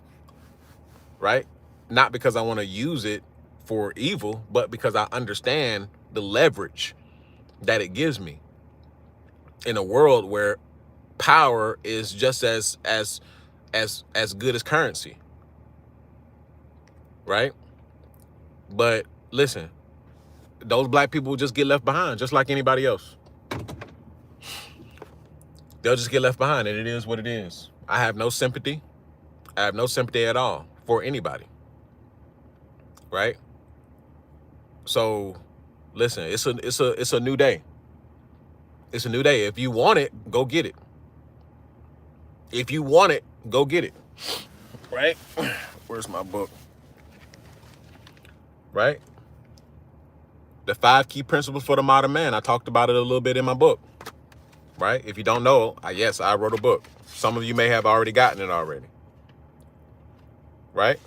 [SPEAKER 1] Right? Not because I want to use it for evil, but because I understand the leverage that it gives me in a world where power is just as good as currency. Right? But listen, those black people will just get left behind just like anybody else. They'll just get left behind, and it is what it is. I have no sympathy. I have no sympathy at all for anybody. Right? So listen, it's a new day. It's a new day. If you want it, go get it. If you want it, go get it. Right? Where's my book? Right? The 5 key principles for the modern man. I talked about it a little bit in my book. Right? If you don't know, yes, I wrote a book. Some of you may have already gotten it already. Right?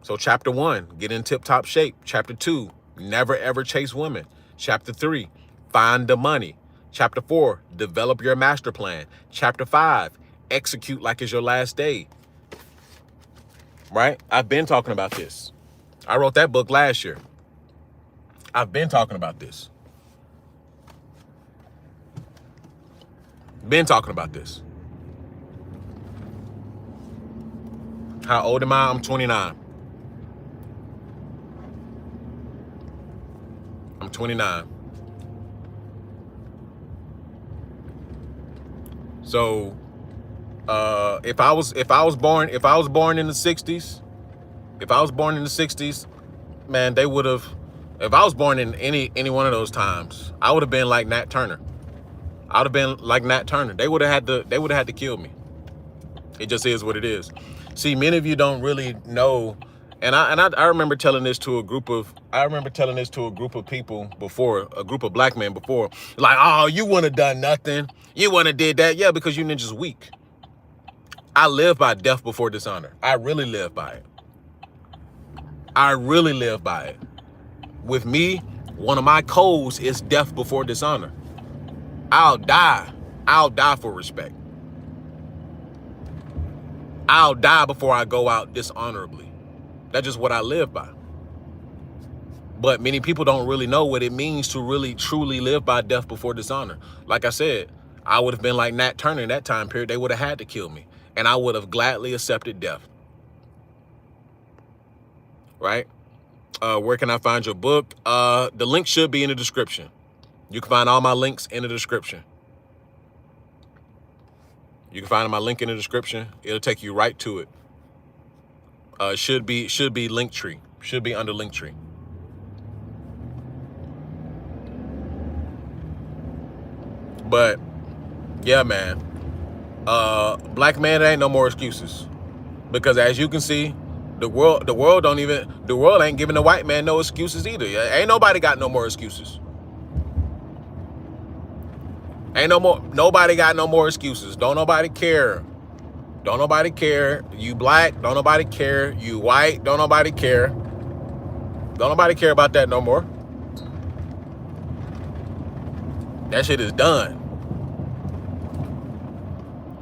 [SPEAKER 1] So chapter 1, get in tip-top shape. Chapter 2, never ever chase women. Chapter 3, find the money. Chapter 4, develop your master plan. Chapter 5, execute like it's your last day. Right? I've been talking about this. I wrote that book last year. I've been talking about this. Been talking about this. How old am I? I'm 29. I'm 29. So if I was born in the 60s, man, they would have, if I was born in any one of those times, I would have been like Nat Turner. I would have been like Nat Turner. They would have had to kill me. It just is what it is. See, many of you don't really know, and I remember telling this to a group of people before, a group of black men before, like, oh, you wouldn't have done nothing. You wouldn't have did that. Yeah, because you ninjas weak. I live by death before dishonor. I really live by it. I really live by it. With me, one of my codes is death before dishonor. I'll die for respect. I'll die before I go out dishonorably. That's just what I live by. But many people don't really know what it means to really truly live by death before dishonor. Like I said, I would have been like Nat Turner in that time period. They would have had to kill me, and I would have gladly accepted death. Right? Where can I find your book? The link should be in the description. You can find all my links in the description. You can find my link in the description. It'll take you right to it. Should be Linktree. Should be under Linktree. But yeah, man. Black man, there ain't no more excuses. Because as you can see, the world ain't giving the white man no excuses either. Ain't nobody got no more excuses. Nobody got no more excuses. Don't nobody care. Don't nobody care. You black, don't nobody care. You white, don't nobody care. Don't nobody care about that no more. That shit is done.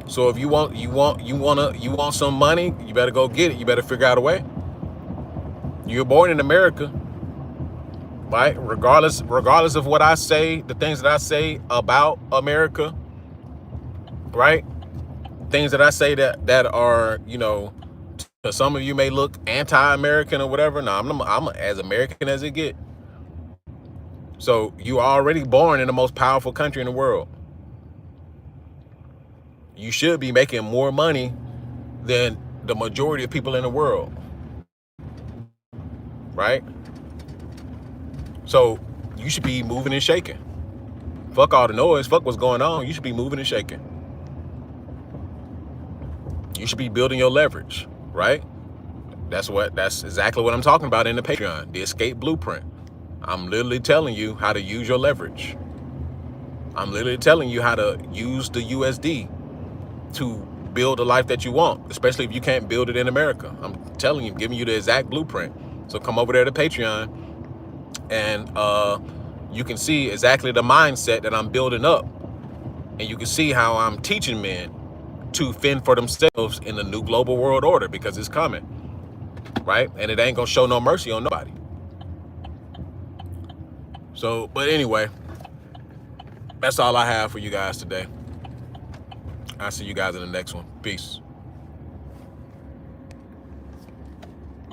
[SPEAKER 1] So if you want some money, you better go get it. You better figure out a way. You're born in America, right? Regardless of what I say, the things that I say about America, right? Things that I say that are, you know, to some of you may look anti-American or whatever. No, I'm as American as it get. So you are already born in the most powerful country in the world. You should be making more money than the majority of people in the world, right? So you should be moving and shaking. Fuck all the noise. Fuck what's going on. You should be moving and shaking. You should be building your leverage, right? That's exactly what I'm talking about in the Patreon, the Escape Blueprint. I'm literally telling you how to use your leverage. I'm literally telling you how to use the USD to build a life that you want, especially if you can't build it in America. I'm telling you, giving you the exact blueprint. So come over there to Patreon, and you can see exactly the mindset that I'm building up, and you can see how I'm teaching men to fend for themselves in the new global world order, because it's coming, right? And it ain't gonna show no mercy on nobody. So, but anyway, that's all I have for you guys today. I'll see you guys in the next one. Peace.